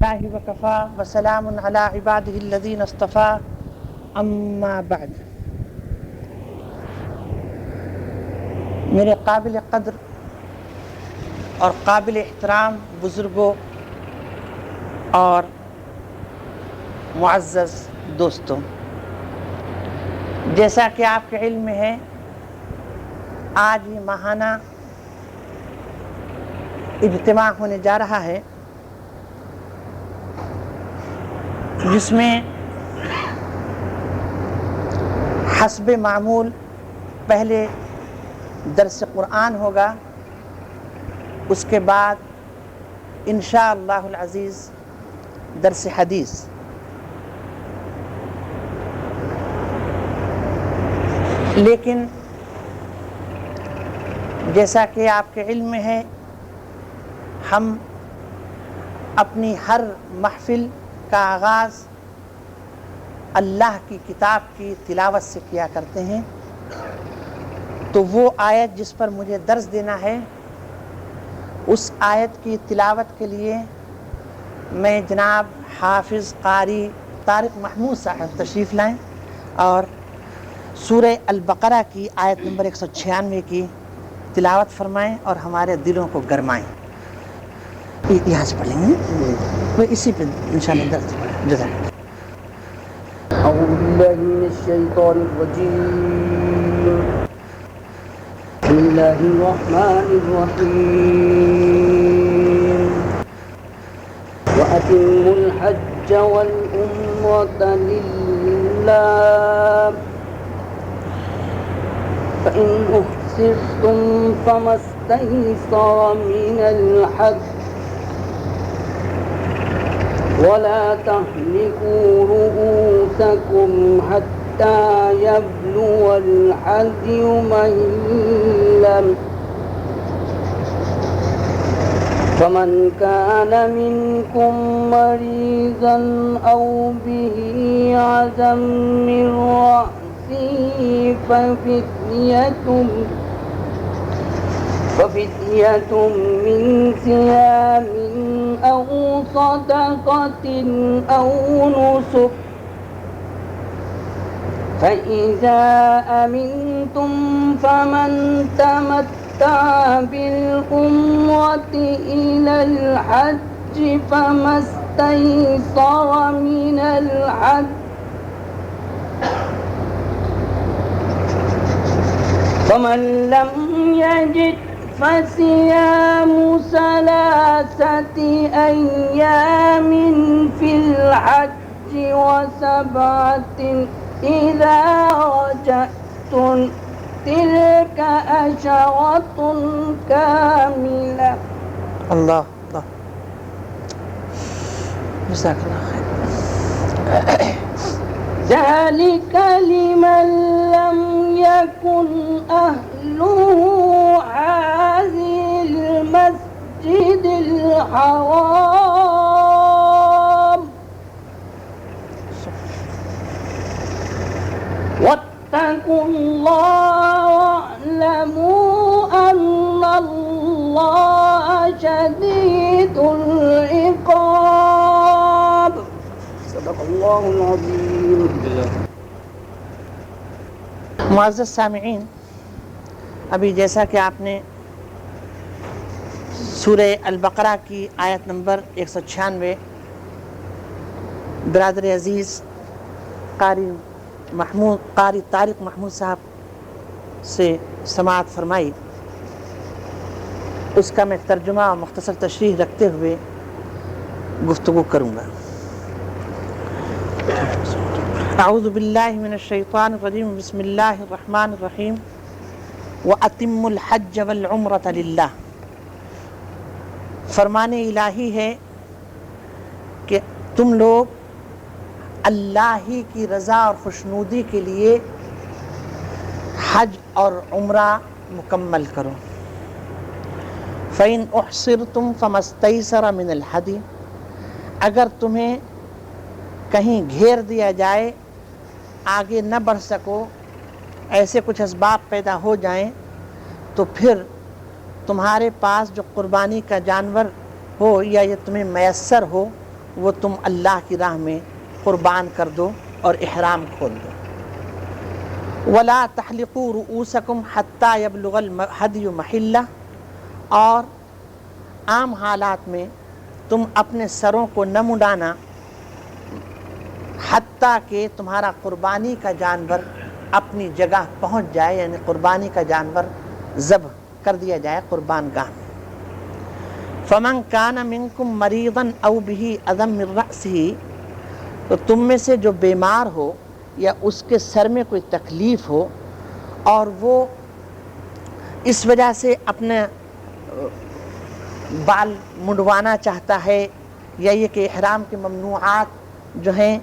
اللہ وکفا وسلام علی عباده الذین اصطفا اما بعد۔ میرے قابل قدر اور قابل احترام بزرگوں اور معزز دوستوں، جیسا کہ آپ کے علم میں ہے، آج یہ ماہانہ اجتماع ہونے جا رہا ہے جس میں حسب معمول پہلے درس قرآن ہوگا، اس کے بعد انشاءاللہ العزیز درس حدیث۔ لیکن جیسا کہ آپ کے علم میں ہے، ہم اپنی ہر محفل کا آغاز اللہ کی کتاب کی تلاوت سے کیا کرتے ہیں، تو وہ آیت جس پر مجھے درس دینا ہے، اس آیت کی تلاوت کے لیے میں جناب حافظ قاری طارق محمود صاحب تشریف لائیں اور سورہ البقرہ کی آیت نمبر 196 کی تلاوت فرمائیں اور ہمارے دلوں کو گرمائیں۔ یہاں سے پڑھ لیں گے، وہ اسی پہ انشاءاللہ درس پڑھیں۔ جزاک اللہ۔ أعوذ بالله من الشيطان الرجيم بسم الله الرحمن الرحيم وأتموا الحج والعمرة لله فإن أحصرتم فما استيسر من الحج ولا تحلقوا رؤوسكم حتى يبلغ الهدي محله فمن كان منكم مريضا أو به عذى من رأسه ففدية من صيام أو صدقة أو نسك فإذا أمنتم فمن تمتع بالعمرة إلى الحج فما استيسر من الحج فمن لم يجد فصيام 3 أيام في الحج و7 إذا رجعتم تلك 10 كاملة۔ اللہ اللہ، جزاک اللہ خیر۔ ذلك لمن لم يكن أهله حاضر المسجد الحرام واتقوا الله واعلموا أن الله شديد العقاب۔ صدق اللہ العظیم۔ معزز سامعین، ابھی جیسا کہ آپ نے سورہ البقرہ کی آیت نمبر 196 برادر عزیز قاری طارق محمود صاحب سے سماعت فرمائی، اس کا میں ترجمہ اور مختصر تشریح رکھتے ہوئے گفتگو کروں گا۔ اعوذ باللہ من الشیطان الرجیم، بسم اللہ الرحمن الرحیم۔ وَأَتِمُّ الْحَجَّ وَالْعُمْرَةَ لِلَّهِ، فرمان الہی ہے کہ تم لوگ اللہ ہی کی رضا اور خوشنودی کے لیے حج اور عمرہ مکمل کرو۔ فَإِنْ أُحْصِرْتُمْ فَمَا اسْتَيْسَرَ مِنَ الْهَدْيِ، اگر تمہیں کہیں گھیر دیا جائے، آگے نہ بڑھ سکو، ایسے کچھ اسباب پیدا ہو جائیں، تو پھر تمہارے پاس جو قربانی کا جانور ہو یا یہ تمہیں میسر ہو وہ تم اللہ کی راہ میں قربان کر دو اور احرام کھول دو۔ وَلَا تَحْلِقُوا رُؤُوسَكُمْ حَتَّى يَبْلُغَ الْهَدْيُ مَحِلَّهُ، اور عام حالات میں تم اپنے سروں کو نہ منڈانا حتیٰ کہ تمہارا قربانی کا جانور اپنی جگہ پہنچ جائے، یعنی قربانی کا جانور ذبح کر دیا جائے قربان گاہ میں۔ فَمَنْ كَانَ مِنْكُمْ مَرِيضًا أَوْ بِهِ أَذًى مِّن رَأْسِهِ، تو تم میں سے جو بیمار ہو یا اس کے سر میں کوئی تکلیف ہو اور وہ اس وجہ سے اپنے بال منڈوانا چاہتا ہے، یا یہ کہ احرام کے ممنوعات جو ہیں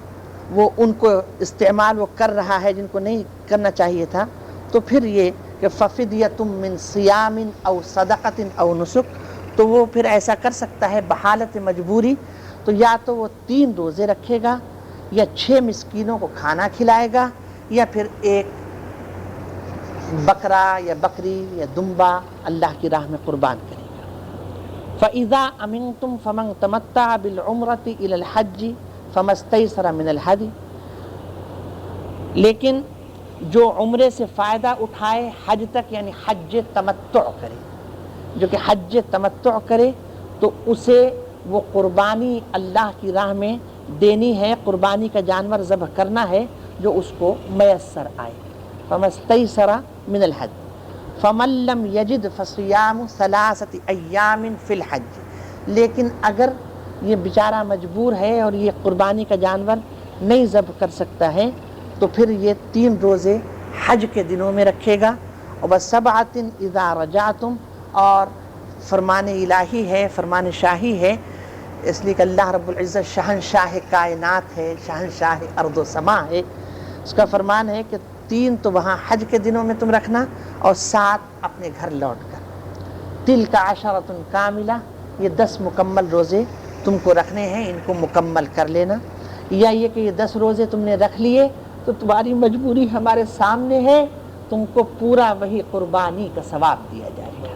وہ ان کو استعمال وہ کر رہا ہے جن کو نہیں کرنا چاہیے تھا، تو پھر یہ کہ فَفِدْيَةٌ مِّن صِيَامٍ أَوْ صَدَقَةٍ أَوْ نُسُكٍ، تو وہ پھر ایسا کر سکتا ہے بحالت مجبوری، تو یا تو وہ 3 روزے رکھے گا، یا 6 مسکینوں کو کھانا کھلائے گا، یا پھر ایک بکرا یا بکری یا دمبا اللہ کی راہ میں قربان کرے گا۔ فَإِذَا أَمِنْتُمْ فَمَنْ تَمَتَّعَ بِالْعُمْرَةِ إِلَى الْحَجِّ فَمَا اسْتَيْسَرَ مِنَ الْهَدْيِ، لیکن جو عمرے سے فائدہ اٹھائے حج تک، یعنی حج تمتع کرے، جو کہ حج تمتع کرے تو اسے وہ قربانی اللہ کی راہ میں دینی ہے، قربانی کا جانور ذبح کرنا ہے جو اس کو میسر آئے۔ فَمَا اسْتَيْسَرَ مِنَ الْهَدْيِ فَمَن لَّمْ يَجِدْ فَصِيَامُ 3 أَيَّامٍ فِي الْحَجِّ، لیکن اگر یہ بیچارہ مجبور ہے اور یہ قربانی کا جانور نہیں ذبح کر سکتا ہے تو پھر یہ 3 روزے حج کے دنوں میں رکھے گا۔ وَسَبْعَةٍ إِذَا رَجَعْتُمْ، اور فرمان الہی ہے، فرمان شاہی ہے، اس لیے کہ اللہ رب العزت شہنشاہ کائنات ہے، شہنشاہ ارض و سما ہے، اس کا فرمان ہے کہ 3 تو وہاں حج کے دنوں میں تم رکھنا اور 7 اپنے گھر لوٹ کر۔ تِلْكَ عَشَرَةٌ كَامِلَةٌ، یہ 10 مکمل روزے تم کو رکھنے ہیں، ان کو مکمل کر لینا۔ یا یہ کہ یہ 10 روزے تم نے رکھ لیے تو تمہاری مجبوری ہمارے سامنے ہے، تم کو پورا وہی قربانی کا ثواب دیا جائے گا۔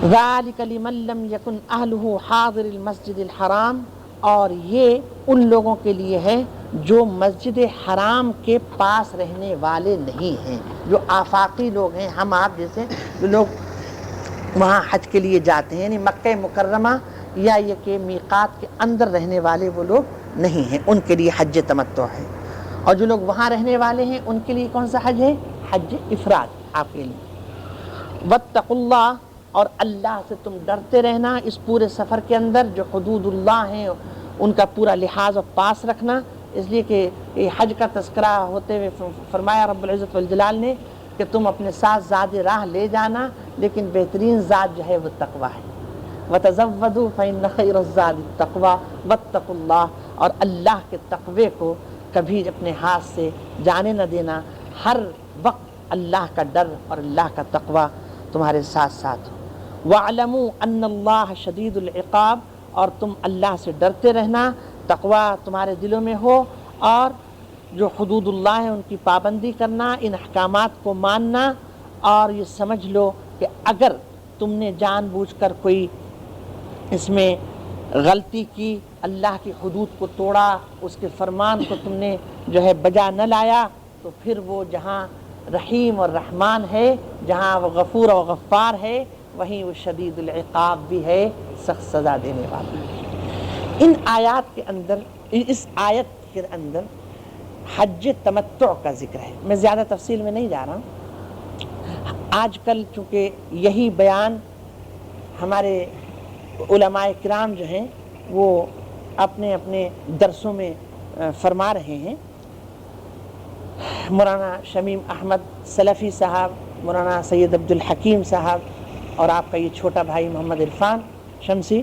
ذَلِكَ لِمَن لَّمْ يَكُنْ أَهْلُهُ حَاضِرِ الْمَسْجِدِ الْحَرَامِ، اور یہ ان لوگوں کے لیے ہے جو مسجد حرام کے پاس رہنے والے نہیں ہیں، جو آفاقی لوگ ہیں، ہم آپ جیسے جو لوگ وہاں حج کے لیے جاتے ہیں، یعنی مکہ مکرمہ یا یہ کہ میقات کے اندر رہنے والے وہ لوگ نہیں ہیں، ان کے لیے حج تمتع ہے۔ اور جو لوگ وہاں رہنے والے ہیں ان کے لیے کون سا حج ہے؟ حج افراد آپ کے لیے۔ واتقوا اللہ، اور اللہ سے تم ڈرتے رہنا اس پورے سفر کے اندر، جو حدود اللہ ہیں ان کا پورا لحاظ و پاس رکھنا، اس لیے کہ یہ حج کا تذکرہ ہوتے ہوئے فرمایا رب العزت والجلال نے کہ تم اپنے ساتھ زاد راہ لے جانا، لیکن بہترین زاد جو ہے وہ تقویٰ ہے۔ وَتَزَوَّدُوا فَإِنَّ خَيْرَ الزَّادِ التَّقْوَىٰ وَاتَّقُوا اللَّهَ، اور اللہ کے تقوی کو کبھی اپنے ہاتھ سے جانے نہ دینا، ہر وقت اللہ کا ڈر اور اللہ کا تقوی تمہارے ساتھ ساتھ ہو۔ وَاعْلَمُوا أَنَّ اللَّهَ شَدِيدُ الْعِقَابِ، اور تم اللہ سے ڈرتے رہنا، تقوی تمہارے دلوں میں ہو، اور جو حدود اللہ ہے ان کی پابندی کرنا، ان احکامات کو ماننا، اور یہ سمجھ لو کہ اگر تم نے جان بوجھ کر کوئی اس میں غلطی کی، اللہ کی حدود کو توڑا، اس کے فرمان کو تم نے جو ہے بجا نہ لایا، تو پھر وہ جہاں رحیم اور رحمان ہے، جہاں وہ غفور اور غفار ہے، وہیں وہ شدید العقاب بھی ہے، سخت سزا دینے والا ہے۔ ان آیات کے اندر، اس آیت کے اندر حج تمتع کا ذکر ہے۔ میں زیادہ تفصیل میں نہیں جا رہا ہوں، آج کل چونکہ یہی بیان ہمارے علماء کرام جو ہیں وہ اپنے اپنے درسوں میں فرما رہے ہیں۔ مولانا شمیم احمد سلفی صاحب، مولانا سید عبدالحکیم صاحب، اور آپ کا یہ چھوٹا بھائی محمد عرفان شمسی،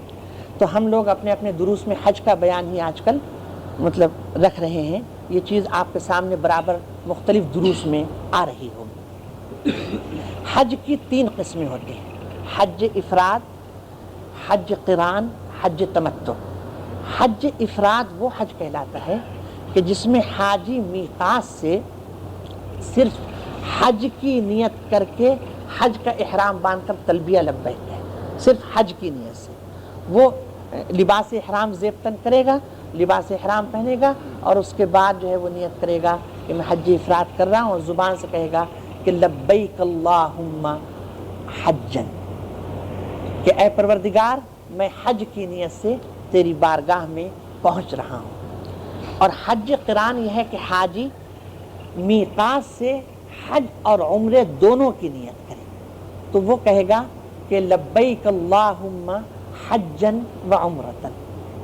تو ہم لوگ اپنے اپنے دروس میں حج کا بیان ہی آج کل مطلب رکھ رہے ہیں۔ یہ چیز آپ کے سامنے برابر مختلف دروس میں آ رہی ہوگی۔ حج کی 3 قسمیں ہوتی ہیں: حج افراد، حج قران، حج تمتع۔ حج افراد وہ حج کہلاتا ہے کہ جس میں حاجی میقات سے صرف حج کی نیت کر کے حج کا احرام باندھ کر تلبیہ لبیک ہے، صرف حج کی نیت سے وہ لباس احرام زیب تن کرے گا، لباس احرام پہنے گا، اور اس کے بعد جو ہے وہ نیت کرے گا کہ میں حج افراد کر رہا ہوں، اور زبان سے کہے گا کہ لبیک اللہم حجن، کہ اے پروردگار میں حج کی نیت سے تیری بارگاہ میں پہنچ رہا ہوں۔ اور حج قران یہ ہے کہ حاجی میقات سے حج اور عمرے دونوں کی نیت کرے، تو وہ کہے گا کہ لبیک اللہم حجن و عمرتن،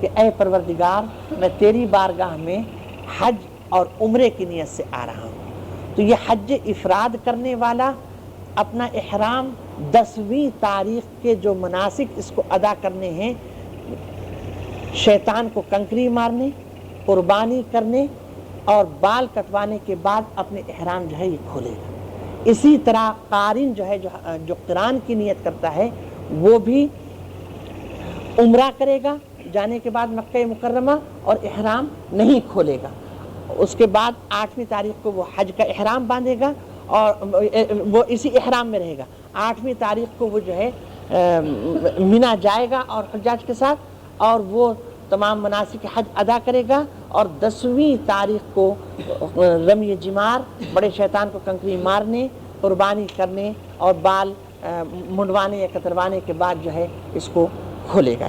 کہ اے پروردگار میں تیری بارگاہ میں حج اور عمرے کی نیت سے آ رہا ہوں۔ تو یہ حج افراد کرنے والا اپنا احرام 10ویں تاریخ کے جو مناسک اس کو ادا کرنے ہیں، شیطان کو کنکری مارنے، قربانی کرنے اور بال کٹوانے کے بعد اپنے احرام جو ہے یہ کھولے گا۔ اسی طرح قارن جو ہے جو قران کی نیت کرتا ہے وہ بھی عمرہ کرے گا جانے کے بعد مکہ مکرمہ، اور احرام نہیں کھولے گا۔ اس کے بعد 8ویں تاریخ کو وہ حج کا احرام باندھے گا اور وہ اسی احرام میں رہے گا۔ 8ویں تاریخ کو وہ جو ہے مینا جائے گا اور حجاج کے ساتھ، اور وہ تمام مناسک حج ادا کرے گا، اور 10ویں تاریخ کو رمی جمار، بڑے شیطان کو کنکری مارنے، قربانی کرنے اور بال منڈوانے یا کتروانے کے بعد جو ہے اس کو کھولے گا۔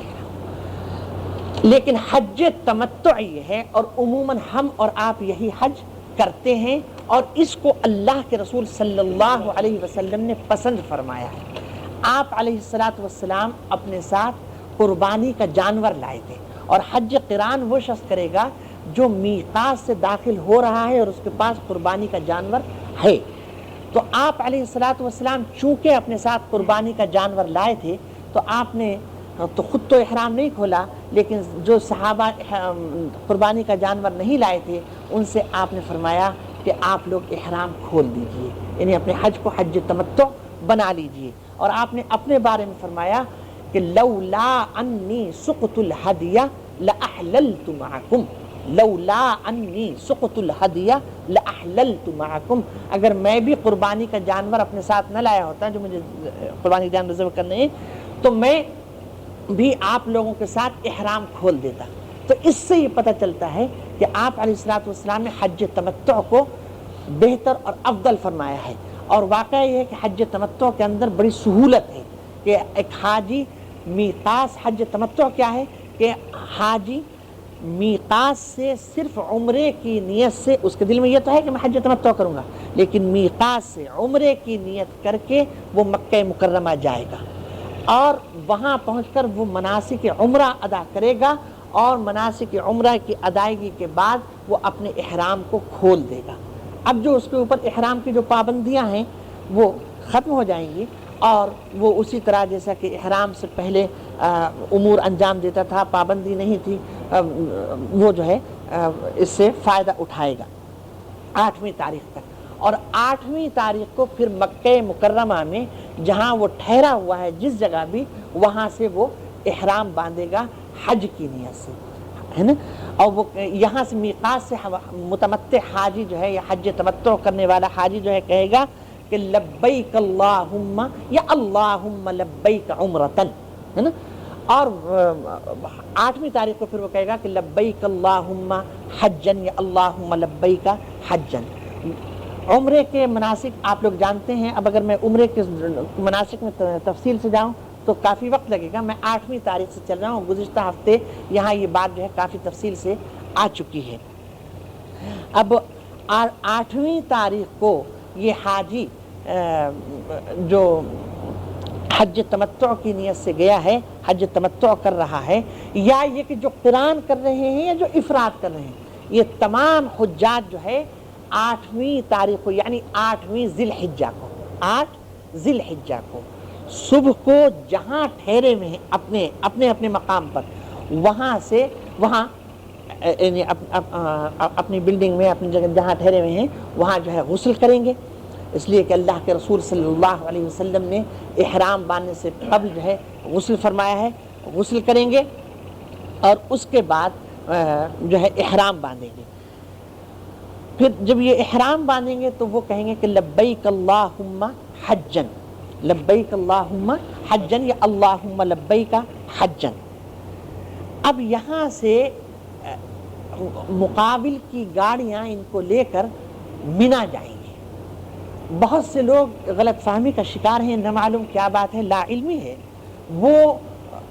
لیکن حج تمتع یہ ہے، اور عموماً ہم اور آپ یہی حج کرتے ہیں، اور اس کو اللہ کے رسول صلی اللہ علیہ وسلم نے پسند فرمایا ہے۔ آپ علیہ الصلاۃ والسلام اپنے ساتھ قربانی کا جانور لائے تھے، اور حج قران وہ شخص کرے گا جو میقات سے داخل ہو رہا ہے اور اس کے پاس قربانی کا جانور ہے۔ تو آپ علیہ الصلاۃ والسلام چونکہ اپنے ساتھ قربانی کا جانور لائے تھے، تو آپ نے تو خود تو احرام نہیں کھولا، لیکن جو صحابہ قربانی کا جانور نہیں لائے تھے ان سے آپ نے فرمایا کہ آپ لوگ احرام کھول دیجئے، یعنی اپنے حج کو حج تمتع بنا لیجئے۔ اور آپ نے اپنے بارے میں فرمایا کہ لولا انی سقت الہدی لاحللت معکم، لولا انی سقت الہدی لاحللت معکم، اگر میں بھی قربانی کا جانور اپنے ساتھ نہ لایا ہوتا جو مجھے قربانی کا جانور ذبح کرنے ہیں، تو میں بھی آپ لوگوں کے ساتھ احرام کھول دیتا۔ تو اس سے یہ پتہ چلتا ہے کہ آپ علیہ الصلوۃ والسلام نے حج تمتع کو بہتر اور افضل فرمایا ہے۔ اور واقعہ یہ ہے کہ حج تمتع کے اندر بڑی سہولت ہے کہ ایک حاجی میقات، حج تمتع کیا ہے کہ حاجی میقات سے صرف عمرے کی نیت سے، اس کے دل میں یہ تو ہے کہ میں حج تمتع کروں گا، لیکن میقات سے عمرے کی نیت کر کے وہ مکہ مکرمہ جائے گا، اور وہاں پہنچ کر وہ مناسک عمرہ ادا کرے گا، اور مناسک عمرہ کی ادائیگی کے بعد وہ اپنے احرام کو کھول دے گا۔ اب جو اس کے اوپر احرام کی جو پابندیاں ہیں وہ ختم ہو جائیں گی، اور وہ اسی طرح جیسا کہ احرام سے پہلے امور انجام دیتا تھا، پابندی نہیں تھی، وہ جو ہے اس سے فائدہ اٹھائے گا 8ویں تاریخ تک۔ اور 8ویں تاریخ کو پھر مکہ مکرمہ میں جہاں وہ ٹھہرا ہوا ہے جس جگہ بھی، وہاں سے وہ احرام باندھے گا حج کی نیت سے، ہے نا۔ اور وہ یہاں سے میقات سے متمتع حاجی جو ہے یا حج تمتع کرنے والا حاجی جو ہے کہے گا کہ لبیک اللہم یا اللہم لبیک عمرتن، ہے نا۔ اور 8ویں تاریخ کو پھر وہ کہے گا کہ لبیک اللہم حجن یا اللہم لبیک حجن۔ عمرے کے مناسک آپ لوگ جانتے ہیں، اب اگر میں عمرے کے مناسک میں تفصیل سے جاؤں تو کافی وقت لگے گا۔ میں 8ویں تاریخ سے چل رہا ہوں، گزشتہ ہفتے یہاں یہ بات جو ہے کافی تفصیل سے آ چکی ہے۔ اب 8ویں تاریخ کو یہ حاجی جو حج تمتع کی نیت سے گیا ہے، حج تمتع کر رہا ہے، یا یہ کہ جو قران کر رہے ہیں یا جو افراد کر رہے ہیں، یہ تمام حجاج جو ہے 8ویں تاریخ کو، یعنی 8ویں ذی الحجہ کو، 8 ذی الحجہ کو صبح کو جہاں ٹھہرے ہوئے ہیں اپنے مقام پر، وہاں سے وہاں یعنی اپنی بلڈنگ میں، اپنی جگہ جہاں ٹھہرے ہوئے ہیں وہاں جو ہے غسل کریں گے، اس لیے کہ اللہ کے رسول صلی اللہ علیہ وسلم نے احرام باندھنے سے قبل جو ہے غسل فرمایا ہے، غسل کریں گے اور اس کے بعد جو ہے احرام باندھیں گے۔ پھر جب یہ احرام باندھیں گے تو وہ کہیں گے کہ لبیک اللہم حجن، لبیک اللہم حجن یا اللہم لبیک حجن۔ اب یہاں سے مقابل کی گاڑیاں ان کو لے کر مینا جائیں گے. بہت سے لوگ غلط فہمی کا شکار ہیں, نہ معلوم کیا بات ہے, لا علمی ہے. وہ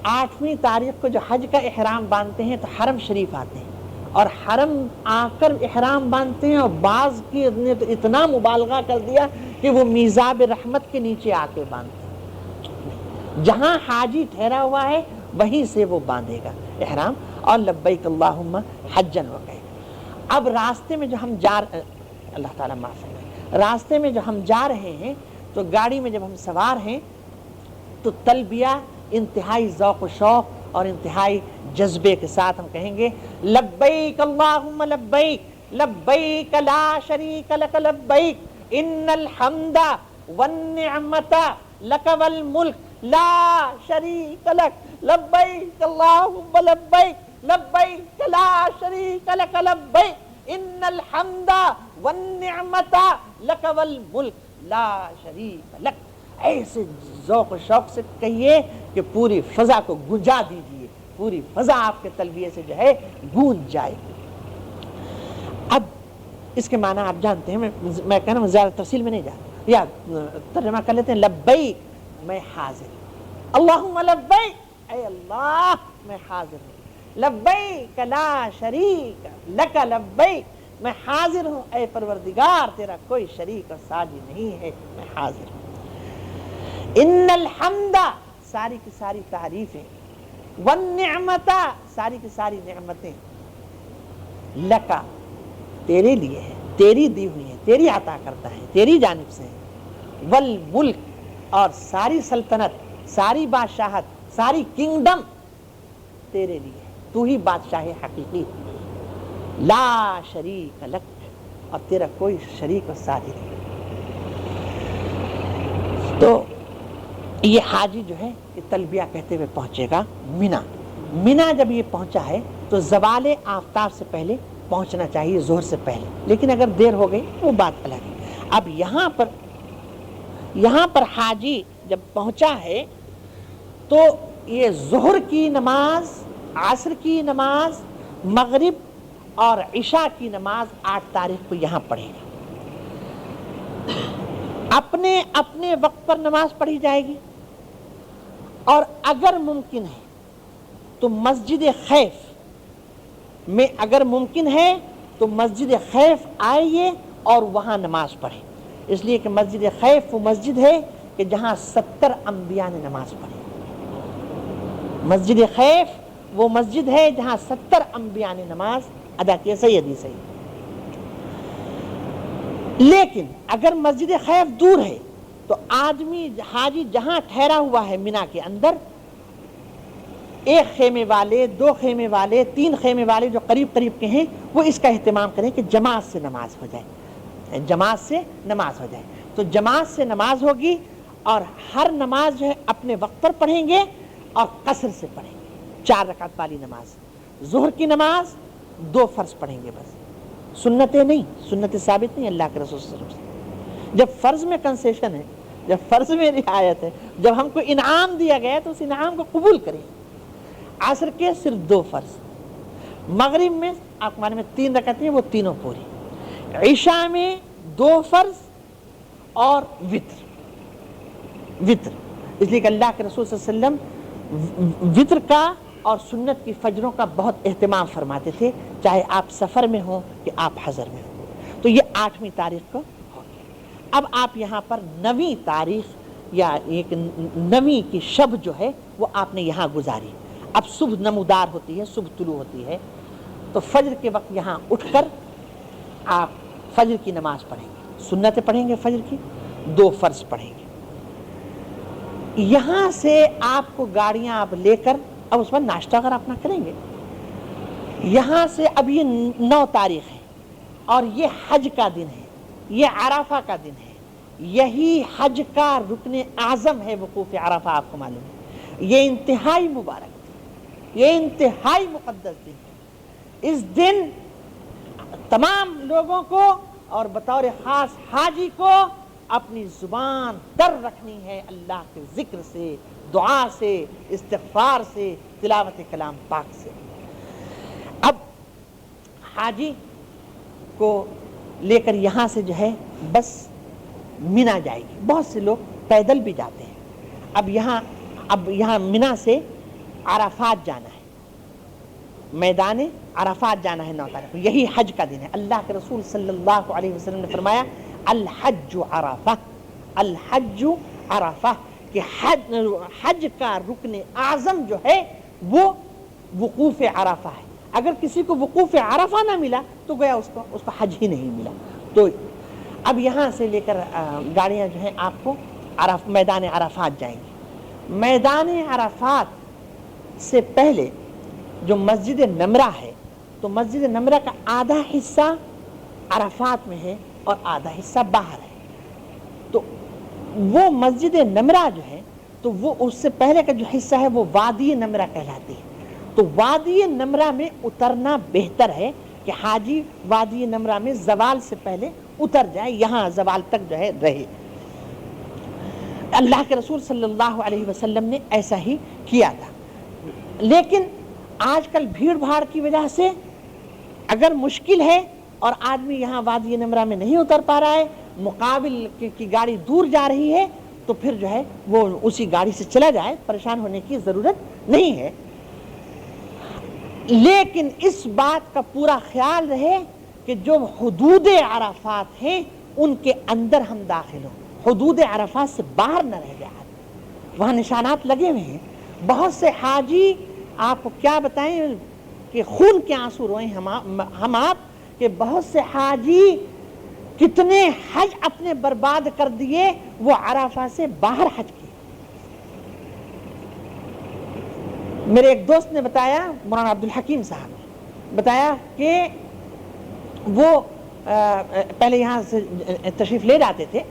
8ویں تاریخ کو جو حج کا احرام باندھتے ہیں تو حرم شریف آتے ہیں اور حرم آ کر احرام باندھتے ہیں, اور بعض کی نے تو اتنا مبالغہ کر دیا کہ وہ میزاب رحمت کے نیچے آ کے باندھتے ہیں. جہاں حاجی ٹھہرا ہوا ہے وہیں سے وہ باندھے گا احرام اور لبیک اللہم حجن وہ کہے گا. اب راستے میں جو ہم اللہ تعالیٰ معاف کرے, راستے میں جو ہم جا رہے ہیں تو گاڑی میں جب ہم سوار ہیں تو تلبیہ انتہائی ذوق و شوق اور انتہائی جذبے کے ساتھ ہم کہیں گے لبیک اللہم لبیک لبیک لا شریک لک لبیک ان الحمد والنعمت لک والملک لا شریک لک لبیک اللہم لبیک لبیک لا شریک لک لبیک ان الحمد والنعمت لک والملک لا شریک لک. ایسے ذوق و شوق سے کہیے کہ پوری فضا کو گنجا دیجیے, پوری فضا آپ کے تلبیے سے جو ہے گونج جائے. اب اس کے معنی آپ جانتے ہیں, میں کہنا زیادہ تفصیل میں نہیں جا رہا, یا ترجمہ کر لیتے ہیں لبیک میں حاضر, اللہم لبیک اے اللہ میں حاضر ہوں, لبیک لا شریک لک لبیک میں حاضر ہوں اے پروردگار تیرا کوئی شریک اور ساجی نہیں ہے, میں حاضر ہوں. ان الحمد ساری کی ساری تعریفیں, والنعمت ساری کی ساری نعمتیں, لکا تیرے لیے ہے, تیری دی ہوئی ہے, تیری عطا کرتا ہے, تیری جانب سے ہے, والملک اور ساری سلطنت, ساری بادشاہت, ساری کنگڈم تیرے لیے ہے, تو ہی بادشاہ حقیقی, لا شریک لک اور تیرا کوئی شریک اور ساتھی نہیں. تو یہ حاجی جو ہے یہ تلبیہ کہتے ہوئے پہنچے گا مینا. مینا جب یہ پہنچا ہے تو زوال آفتاب سے پہلے پہنچنا چاہیے, ظہر سے پہلے, لیکن اگر دیر ہو گئی وہ بات الگ ہے. اب یہاں پر حاجی جب پہنچا ہے تو یہ ظہر کی نماز, عصر کی نماز, مغرب اور عشاء کی نماز 8 تاریخ کو یہاں پڑھے گا. اپنے اپنے وقت پر نماز پڑھی جائے گی, اور اگر ممکن ہے تو مسجد خیف میں, اگر ممکن ہے تو مسجد خیف آئیے اور وہاں نماز پڑھیں, اس لیے کہ مسجد خیف وہ مسجد ہے کہ جہاں 70 انبیاء نے نماز پڑھی. مسجد خیف وہ مسجد ہے جہاں 70 انبیاء نے نماز ادا کی. سیدی صحیح. لیکن اگر مسجد خیف دور ہے تو آدمی حاجی جہاں ٹھہرا ہوا ہے مینا کے اندر, 1 خیمے والے, 2 خیمے والے, 3 خیمے والے جو قریب قریب کے ہیں وہ اس کا اہتمام کریں کہ جماعت سے نماز ہو جائے, جماعت سے نماز ہو جائے. تو جماعت سے نماز ہوگی اور ہر نماز جو ہے اپنے وقت پر پڑھیں گے اور قصر سے پڑھیں گے. 4 رکعت والی نماز, ظہر کی نماز 2 فرض پڑھیں گے بس, سنتیں نہیں, سنتیں ثابت نہیں اللہ کے رسول صلی اللہ علیہ وسلم سے. جب فرض میں کنسیشن ہے, جب فرض میں رعایت ہے, جب ہم کو انعام دیا گیا تو اس انعام کو قبول کریں. عصر کے صرف 2 فرض, مغرب میں آپ مانے میں 3 رکعتیں وہ تینوں پوری, عشاء میں 2 فرض اور وتر. اس لیے کہ اللہ کے رسول صلی اللہ علیہ وسلم وتر کا اور سنت کی فجروں کا بہت اہتمام فرماتے تھے, چاہے آپ سفر میں ہوں کہ آپ حضر میں ہوں. تو یہ 8ویں تاریخ کو ہو گیا. اب آپ یہاں پر 9ویں تاریخ یا ایک 9ویں کی شب جو ہے وہ آپ نے یہاں گزاری. اب صبح نمودار ہوتی ہے, صبح طلوع ہوتی ہے, تو فجر کے وقت یہاں اٹھ کر آپ فجر کی نماز پڑھیں گے, سنتیں پڑھیں گے, فجر کی 2 فرض پڑھیں گے. یہاں سے آپ کو گاڑیاں آپ لے کر اب اس پر ناشتہ اگر اپنا کریں گے. یہاں سے اب یہ 9 تاریخ ہے اور یہ حج کا دن ہے, یہ عرفہ کا دن ہے, یہی حج کا رکن اعظم ہے وقوف عرفہ. آپ کو معلوم ہے یہ انتہائی مبارک, یہ انتہائی مقدس دن ہے. اس دن تمام لوگوں کو اور بطور خاص حاجی کو اپنی زبان در رکھنی ہے اللہ کے ذکر سے, دعا سے, استغفار سے, تلاوت کلام پاک سے. حاجی کو لے کر یہاں سے جو ہے بس مینا جائے گی. بہت سے لوگ پیدل بھی جاتے ہیں. اب یہاں مینا سے عرفات جانا ہے, میدان عرفات جانا ہے 9 تاریخ کو. یہی حج کا دن ہے. اللہ کے رسول صلی اللہ علیہ وسلم نے فرمایا الحج عرفہ, الحج عرفہ, کہ حج کا رکن اعظم جو ہے وہ وقوف عرفہ ہے. اگر کسی کو وقوف عرفہ نہ ملا تو گویا اس کو حج ہی نہیں ملا. تو اب یہاں سے لے کر گاڑیاں جو ہیں آپ کو میدان عرفات جائیں گی. میدان عرفات سے پہلے جو مسجد نمرہ ہے, تو مسجد نمرہ کا آدھا حصہ عرفات میں ہے اور آدھا حصہ باہر ہے. تو وہ مسجد نمرہ جو ہے تو وہ اس سے پہلے کا جو حصہ ہے وہ وادی نمرہ کہلاتی ہے. تو وادی نمرہ میں اترنا بہتر ہے کہ حاجی وادی نمرہ میں زوال سے پہلے اتر جائے, یہاں زوال تک جو ہے رہے. اللہ کے رسول صلی اللہ علیہ وسلم نے ایسا ہی کیا تھا. لیکن آج کل بھیڑ بھاڑ کی وجہ سے اگر مشکل ہے اور آدمی یہاں وادی نمرہ میں نہیں اتر پا رہا ہے, مقابل کی گاڑی دور جا رہی ہے, تو پھر جو ہے وہ اسی گاڑی سے چلا جائے, پریشان ہونے کی ضرورت نہیں ہے. لیکن اس بات کا پورا خیال رہے کہ جو حدود عرفات ہیں ان کے اندر ہم داخل ہوں, حدود عرفات سے باہر نہ رہ جائے. وہاں نشانات لگے ہوئے ہیں. بہت سے حاجی آپ کو کیا بتائیں کہ خون کے آنسو روئیں ہم آپ, کہ بہت سے حاجی کتنے حج اپنے برباد کر دیے وہ عرفہ سے باہر حج کیے. میرے ایک دوست نے بتایا, مولانا عبدالحکیم صاحب نے بتایا کہ وہ پہلے یہاں سے تشریف لے جاتے تھے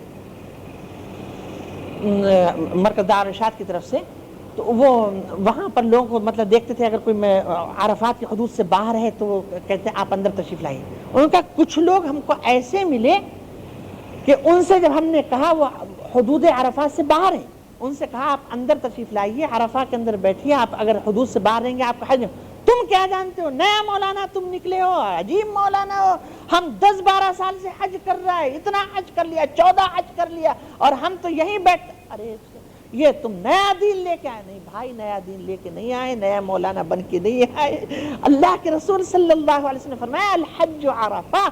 مرکز دار ارشاد کی طرف سے, تو وہ وہاں پر لوگوں کو مطلب دیکھتے تھے, اگر کوئی عرفات کی حدود سے باہر ہے تو وہ کہتے ہیں آپ اندر تشریف لائیے. ان کا کچھ لوگ ہم کو ایسے ملے کہ ان سے جب ہم نے کہا وہ حدود عرفات سے باہر ہیں, ان سے کہا آپ اندر تشریف لائیے, عرفات کے اندر بیٹھیے, آپ اگر حدود سے باہر رہیں گے آپ کا حج. تم کیا جانتے ہو, نیا مولانا تم نکلے ہو, عجیب مولانا ہو, ہم 10-12 سال سے حج کر رہا ہے, اتنا حج کر لیا, 14 حج کر لیا, اور ہم تو یہیں بیٹھ. ارے یہ تم نیا دین لے کے آئے. نہیں بھائی, نیا دین لے کے نہیں آئے, نیا مولانا بن کے نہیں آئے. اللہ کے رسول صلی اللہ علیہ وسلم نے فرمایا الحج عرفہ,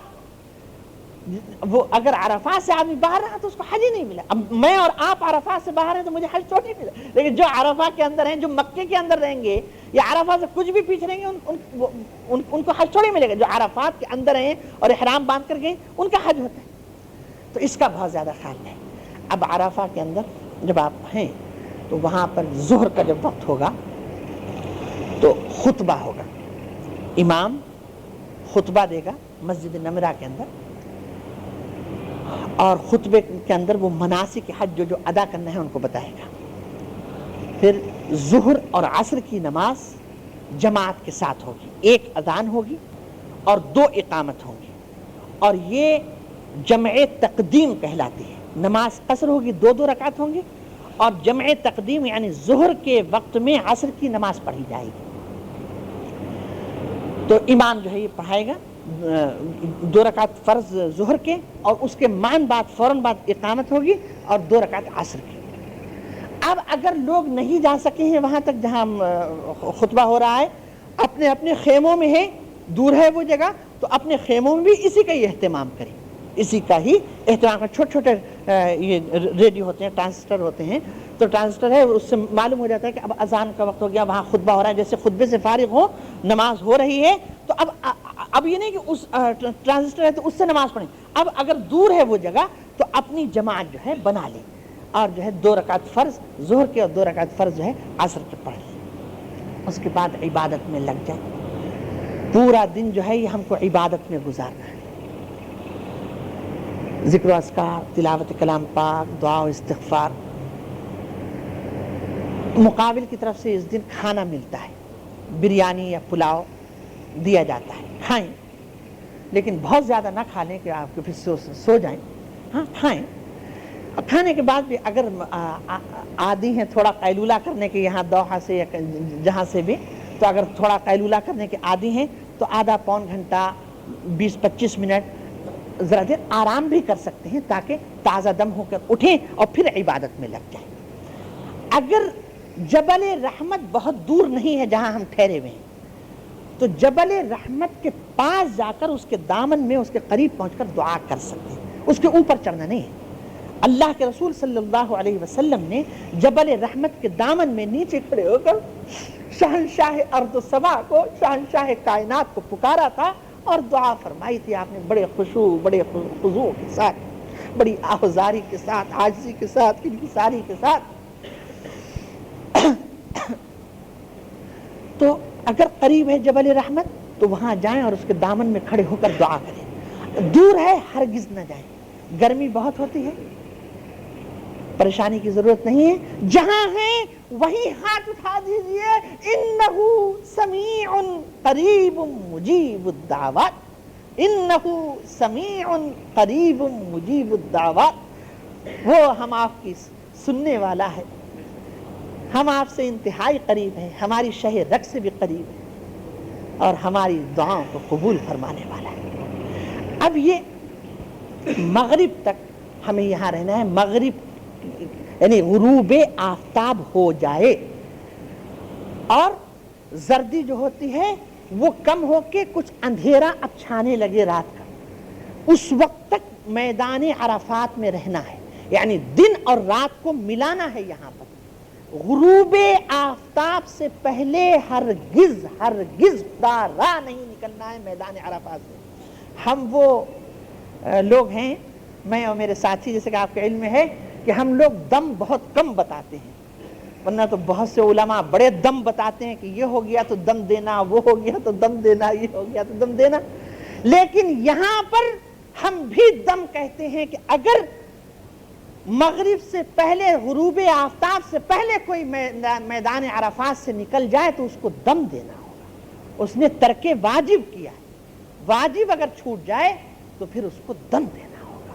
وہ اگر عرفات سے آدمی باہر رہا تو اس کو حج ہی نہیں ملا. اب میں اور آپ عرفات سے باہر ہیں تو مجھے حج تو نہیں ملا, لیکن جو عرفات کے اندر ہیں, جو مکے کے اندر رہیں گے یا عرفات سے کچھ بھی پیچھے رہیں گے, ان کو حج تھوڑی ملے گا. جو عرفات کے اندر ہیں اور احرام باندھ کر گئے ان کا حج ہوتا ہے. تو اس کا بہت زیادہ خیال ہے. اب عرفات کے اندر جب آپ ہیں تو وہاں پر ظہر کا جب وقت ہوگا تو خطبہ ہوگا, امام خطبہ دے گا مسجد نمرہ کے اندر, اور خطبے کے اندر وہ مناسک حج جو ادا کرنا ہے ان کو بتائے گا. پھر ظہر اور عصر کی نماز جماعت کے ساتھ ہوگی, ایک اذان ہوگی اور 2 اقامت ہوں گی, اور یہ جمع تقدیم کہلاتی ہے. نماز قصر ہوگی, 2 رکعت ہوں گی, اور جمع تقدیم یعنی ظہر کے وقت میں عصر کی نماز پڑھی جائے گی. تو امام جو ہے یہ پڑھائے گا 2 رکعت فرض ظہر کے, اور اس کے فوراً بعد اقامت ہوگی اور 2 رکعت عصر کی. اب اگر لوگ نہیں جا سکے ہیں وہاں تک جہاں خطبہ ہو رہا ہے, اپنے اپنے خیموں میں ہیں, دور ہے وہ جگہ, تو اپنے خیموں میں بھی اسی کا ہی اہتمام کریں, اسی کا ہی اہتمام کریں. چھوٹے چھوٹے یہ ریڈیو ہوتے ہیں, ٹرانسسٹر ہوتے ہیں, تو ٹرانسسٹر ہے اس سے معلوم ہو جاتا ہے کہ اب اذان کا وقت ہو گیا, وہاں خطبہ ہو رہا ہے. جیسے خطبے سے فارغ ہو, نماز ہو رہی ہے, تو اب یہ نہیں کہ اس ٹرانسسٹر ہے تو اس سے نماز پڑھیں. اب اگر دور ہے وہ جگہ تو اپنی جماعت جو ہے بنا لیں, اور جو ہے 2 رکعت فرض ظہر کے اور 2 رکعت فرض جو ہے عصر کے پڑھ لیں. اس کے بعد عبادت میں لگ جائیں. پورا دن جو ہے یہ ہم کو عبادت میں گزارنا ہے, ذکر و اذکار, تلاوت کلام پاک, دعا و استغفار. مقابل کی طرف سے اس دن کھانا ملتا ہے, بریانی یا پلاؤ دیا جاتا ہے, کھائیں, لیکن بہت زیادہ نہ کھا لیں کہ آپ کو پھر سو جائیں. ہاں کھائیں, اور کھانے کے بعد بھی اگر عادی ہیں تھوڑا قیلولہ کرنے کے, یہاں دوحہ سے یا جہاں سے بھی, تو اگر تھوڑا قیلولہ کرنے کے عادی ہیں تو آدھا پون گھنٹہ 20-25 منٹ ذرا دیر آرام بھی کر سکتے ہیں تاکہ تازہ دم ہو کر اٹھیں اور پھر عبادت میں لگ جائیں۔ اگر جبل رحمت بہت دور نہیں ہے جہاں ہم ٹھہرے ہوئے ہیں تو جبل رحمت کے پاس جا کر اس کے دامن میں اس کے قریب پہنچ کر دعا کر سکتے ہیں، اس کے اوپر چڑھنا نہیں ہے۔ اللہ کے رسول صلی اللہ علیہ وسلم نے جبل رحمت کے دامن میں نیچے کھڑے ہو کر شہنشاہ ارض و سما کو، شہنشاہ کائنات کو پکارا تھا اور دعا فرمائی تھی آپ نے، بڑے خشوع، بڑے خضوع کے ساتھ، بڑی آہذاری کے ساتھ، عاجزی کے ساتھ، انکساری کے ساتھ۔ تو اگر قریب ہے جبل رحمت تو وہاں جائیں اور اس کے دامن میں کھڑے ہو کر دعا کریں۔ دور ہے ہرگز نہ جائیں، گرمی بہت ہوتی ہے، پریشانی کی ضرورت نہیں ہے، جہاں ہیں وہیں ہاتھ اٹھا دیجئے، انہو سمیع قریب مجیب الدعوات، انہو سمیع قریب مجیب الدعوات، وہ ہم آپ کی سننے والا ہے، ہم آپ سے انتہائی قریب ہیں، ہماری شہ رگ سے بھی قریب ہے اور ہماری دعاؤں کو قبول فرمانے والا ہے۔ اب یہ مغرب تک ہمیں یہاں رہنا ہے، مغرب یعنی غروب آفتاب ہو جائے اور زردی جو ہوتی ہے وہ کم ہو کے کچھ اندھیرا اب چھانے لگے رات کا، اس وقت تک میدان عرفات میں رہنا ہے، یعنی دن اور رات کو ملانا ہے۔ یہاں پر غروب آفتاب سے پہلے ہرگز خدا راہ نہیں نکلنا ہے میدان عرفات سے۔ ہم وہ لوگ ہیں، میں اور میرے ساتھی، جیسے کہ آپ کے علم میں ہے کہ ہم لوگ دم بہت کم بتاتے ہیں، ورنہ تو بہت سے علماء بڑے دم بتاتے ہیں کہ یہ ہو گیا تو دم دینا، وہ ہو گیا تو دم دینا، یہ ہو گیا تو دم دینا۔ لیکن یہاں پر ہم بھی دم کہتے ہیں کہ اگر مغرب سے پہلے، غروب آفتاب سے پہلے کوئی میدان عرفات سے نکل جائے تو اس کو دم دینا ہوگا، اس نے ترک واجب کیا ہے، واجب اگر چھوٹ جائے تو پھر اس کو دم دینا ہوگا۔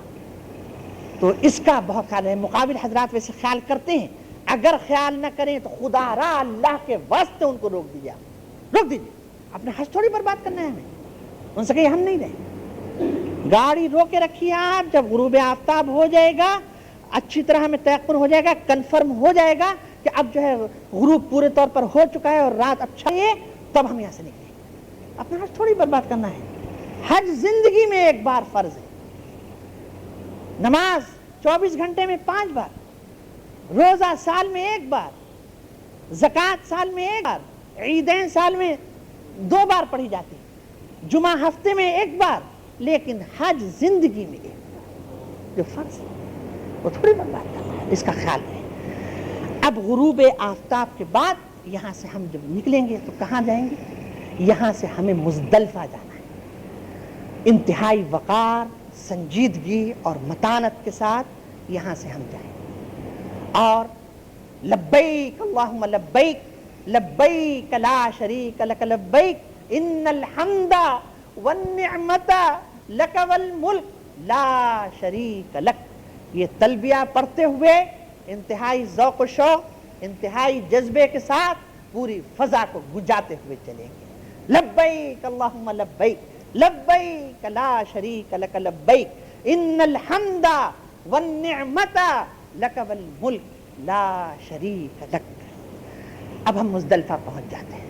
تو اس کا بہت خیال ہے، مقابل حضرات ویسے خیال کرتے ہیں، اگر خیال نہ کریں تو خدا را اللہ کے واسطے ان کو روک دیجیے، روک دیجیے، اپنا حج تھوڑی برباد کرنا ہے ہمیں، ان سے کہیں ہم نہیں رہیں، گاڑی روکے رکھیے آپ، جب غروب آفتاب ہو جائے گا، اچھی طرح ہمیں تیقن ہو جائے گا، کنفرم ہو جائے گا کہ اب جو ہے غروب پورے طور پر ہو چکا ہے اور رات اچھا ہے، تب ہم یہاں سے نکلیں۔ اپنا حج تھوڑی برباد کرنا ہے، حج زندگی میں ایک بار فرض ہے، نماز 24 گھنٹے میں 5 بار، روزہ سال میں 1 بار، زکوٰۃ سال میں 1 بار، عیدین سال میں 2 بار پڑھی جاتی، جمعہ ہفتے میں 1 بار، لیکن حج زندگی میں 1 بار جو فرض ہے وہ تھوڑی برباد کرنا ہے، اس کا خیال ہے۔ اب غروب آفتاب کے بعد یہاں سے ہم جب نکلیں گے تو کہاں جائیں گے؟ یہاں سے ہمیں مزدلفہ جانا ہے، انتہائی وقار، سنجیدگی اور متانت کے ساتھ یہاں سے ہم جائیں اور لبیک اللہم لبیک لبیک لا شریک لک لبیک ان الحمد والنعمت لک والملک لا شریک لک، یہ تلبیہ پڑھتے ہوئے انتہائی ذوق و شوق، انتہائی جذبے کے ساتھ پوری فضا کو گنجاتے ہوئے چلیں گے، لبیک اللہم لبیک لبیک لا شریک لک لبیک ان الحمد والنعمت لک والملک لا شریک لک۔ اب ہم مزدلفہ پہنچ جاتے ہیں،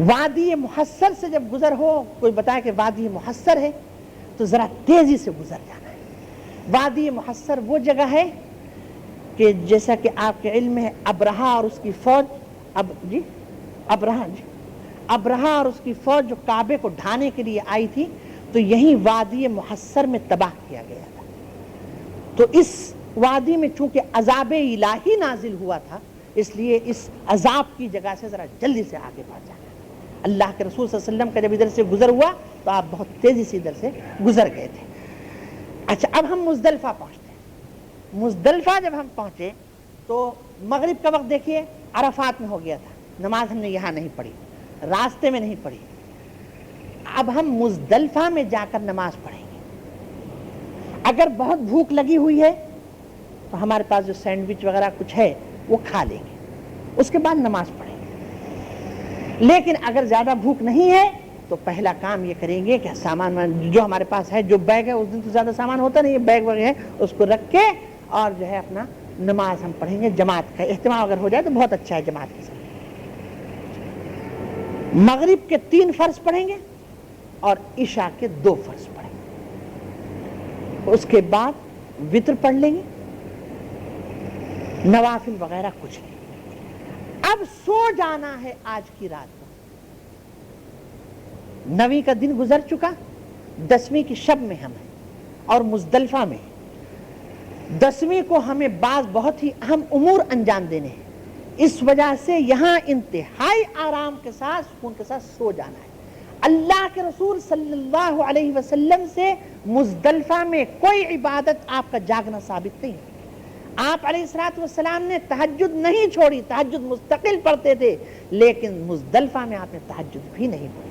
وادی محصر سے جب گزر ہو، کوئی بتائے کہ وادی محصر ہے تو ذرا تیزی سے گزر جانا ہے۔ وادی محصر وہ جگہ ہے کہ جیسا کہ آپ کے علم میں ہے، ابرہہ اور اس کی فوج، ابرہہ اور اس کی فوج جو کعبے کو ڈھانے کے لیے آئی تھی تو یہیں وادی محصر میں تباہ کیا گیا تھا۔ تو اس وادی میں چونکہ عذاب الہی نازل ہوا تھا، اس لیے اس عذاب کی جگہ سے ذرا جلدی سے آگے بڑھ جانا۔ اللہ کے رسول صلی اللہ علیہ وسلم کا جب ادھر سے گزر ہوا تو آپ بہت تیزی سے ادھر سے گزر گئے تھے۔ اچھا، اب ہم مزدلفہ پہنچتے ہیں۔ مزدلفہ جب ہم پہنچے تو مغرب کا وقت دیکھیے عرفات میں ہو گیا تھا، نماز ہم نے یہاں نہیں پڑھی، راستے میں نہیں پڑھی۔ اب ہم مزدلفہ میں جا کر نماز پڑھیں گے۔ اگر بہت بھوک لگی ہوئی ہے تو ہمارے پاس جو سینڈوچ وغیرہ کچھ ہے وہ کھا لیں گے، اس کے بعد نماز پڑھیں گے۔ لیکن اگر زیادہ بھوک نہیں ہے تو پہلا کام یہ کریں گے کہ سامان جو ہمارے پاس ہے، جو بیگ ہے، اس دن تو زیادہ سامان ہوتا نہیں ہے، بیگ وغیرہ ہے اس کو رکھ کے اور جو ہے اپنا نماز ہم پڑھیں گے، جماعت کا اہتمام اگر ہو جائے تو بہت اچھا ہے، جماعت کے ساتھ مغرب کے 3 فرض پڑھیں گے اور عشاء کے 2 فرض پڑھیں گے، اس کے بعد وتر پڑھ لیں گے، نوافل وغیرہ کچھ نہیں۔ اب سو جانا ہے آج کی رات کو، 9ویں کا دن گزر چکا، 10ویں کی شب میں ہم ہیں اور مزدلفہ میں 10ویں کو ہمیں بعض بہت ہی اہم امور انجام دینے ہیں، اس وجہ سے یہاں انتہائی آرام کے ساتھ سکون کے ساتھ سو جانا ہے۔ اللہ کے رسول صلی اللہ علیہ وسلم سے مزدلفہ میں کوئی عبادت آپ کا جاگنا ثابت نہیں ہے۔ آپ علیہ السلام نے تہجد نہیں چھوڑی، تہجد مستقل پڑھتے تھے، لیکن مزدلفہ میں آپ نے تہجد بھی نہیں پڑھی۔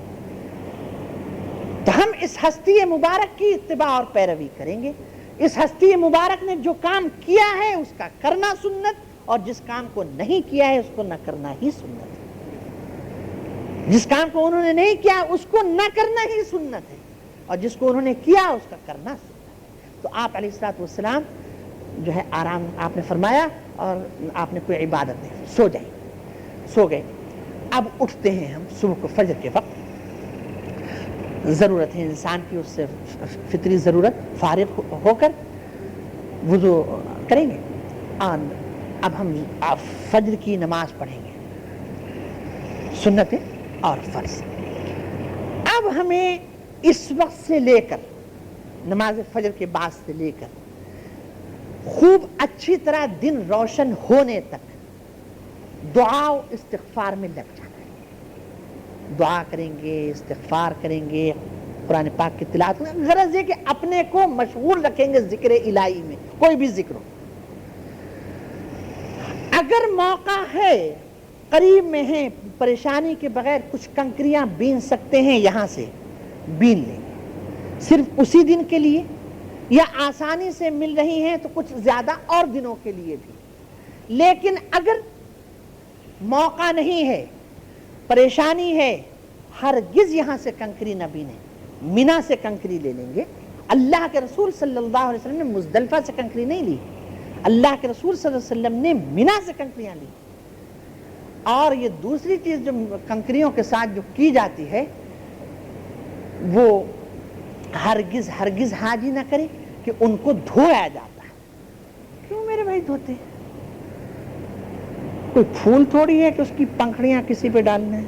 تو ہم اس ہستی مبارک کی اتباع اور پیروی کریں گے۔ اس ہستی مبارک نے جو کام کیا ہے اس کا کرنا سنت، اور جس کام کو نہیں کیا ہے اس کو نہ کرنا ہی سنت ہے۔ جس کام کو انہوں نے نہیں کیا اس کو نہ کرنا ہی سنت ہے، اور جس کو انہوں نے کیا اس کا کرنا سنت ہے۔ تو آپ علیہ السلام جو ہے آرام آپ نے فرمایا اور آپ نے کوئی عبادت نہیں، سو جائیں، سو گئے۔ اب اٹھتے ہیں ہم صبح کو فجر کے وقت، ضرورت ہے انسان کی، اس سے فطری ضرورت، فارغ ہو کر وضو کریں گے اور اب ہم فجر کی نماز پڑھیں گے، سنتیں اور فرض۔ اب ہمیں اس وقت سے لے کر نماز فجر کے بعد سے لے کر خوب اچھی طرح دن روشن ہونے تک دعا و استغفار میں لگ جانا ہے۔ دعا کریں گے، استغفار کریں گے، قرآن پاک کی تلاوت میں، غرض یہ کہ اپنے کو مشغول رکھیں گے ذکر الہی میں، کوئی بھی ذکر ہو۔ اگر موقع ہے، قریب میں ہیں، پریشانی کے بغیر کچھ کنکریاں بین سکتے ہیں، یہاں سے بین لیں گے، صرف اسی دن کے لیے، یا آسانی سے مل رہی ہیں تو کچھ زیادہ اور دنوں کے لیے بھی۔ لیکن اگر موقع نہیں ہے، پریشانی ہے، ہرگز یہاں سے کنکری نہ بینے، مینا سے کنکری لے لیں گے۔ اللہ کے رسول صلی اللہ علیہ وسلم نے مزدلفہ سے کنکری نہیں لی، اللہ کے رسول صلی اللہ علیہ وسلم نے مینا سے کنکریاں لی۔ اور یہ دوسری چیز جو کنکریوں کے ساتھ جو کی جاتی ہے، وہ ہرگز ہرگز حاجی نہ کرے کہ ان کو دھویا جاتا ہے۔ کیوں میرے بھائی دھوتے ہیں؟ کوئی پھول تھوڑی ہے کہ اس کی پنکھڑیاں کسی پہ ڈالنا ہے،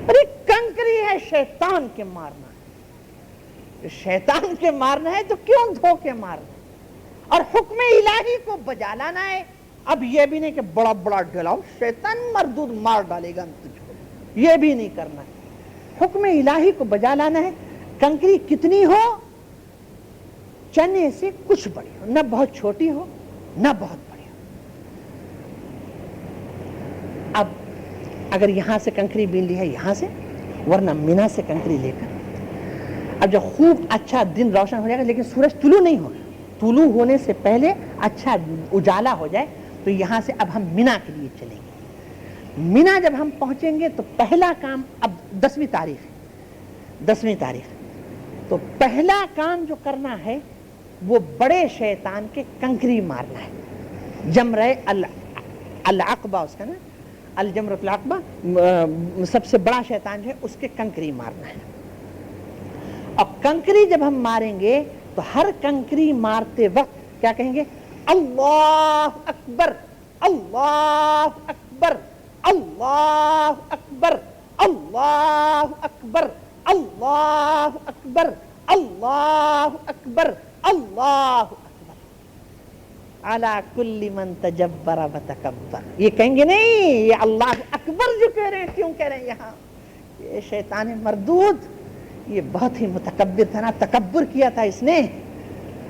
ارے کنکری ہے، شیطان کے مارنا ہے، شیطان کے مارنا ہے تو کیوں دھو کے مارنا ہے؟ اور حکم الہی کو بجا لانا ہے۔ اب یہ بھی نہیں کہ بڑا بڑا ڈلاؤ، شیطان مردود مار ڈالے گا تجھ کو، یہ بھی نہیں کرنا ہے۔ حکم الہی کو بجا لانا ہے۔ کنکری کتنی ہو؟ چنے سے کچھ بڑی ہو، نہ بہت چھوٹی ہو نہ بہت بڑی ہو۔ اب اگر یہاں سے کنکری بین لی ہے یہاں سے، ورنہ مینا سے کنکری لے کر، اب جب خوب اچھا دن روشن ہو جائے گا، لیکن سورج طلوع نہیں ہوگا، طلوع ہونے سے پہلے اچھا اجالا ہو جائے، تو یہاں سے اب ہم مینا کے لیے چلیں گے۔ مینا جب ہم پہنچیں گے تو پہلا کام، اب 10ویں تاریخ ہے، 10ویں تاریخ، تو پہلا کام جو کرنا ہے وہ بڑے شیطان کے کنکری مارنا ہے۔ جمرہ العقبہ اس کا نا، الجمرۃ العقبہ، سب سے بڑا شیطان جو ہے اس کے کنکری مارنا ہے۔ اور کنکری جب ہم ماریں گے تو ہر کنکری مارتے وقت کیا کہیں گے؟ اللہ اکبر، اللہ اکبر، اللہ اکبر، اللہ اکبر، اللہ اکبر، اللہ اکبر، اللہ اکبر، علی کل من تجبر و تکبر۔ یہ کہیں گے نہیں، یہ اللہ اکبر جو کہہ رہے ہیں، کیوں کہہ رہے ہیں یہاں؟ یہ شیطان مردود، یہ بہت ہی متکبر تھا نا، تکبر کیا تھا اس نے،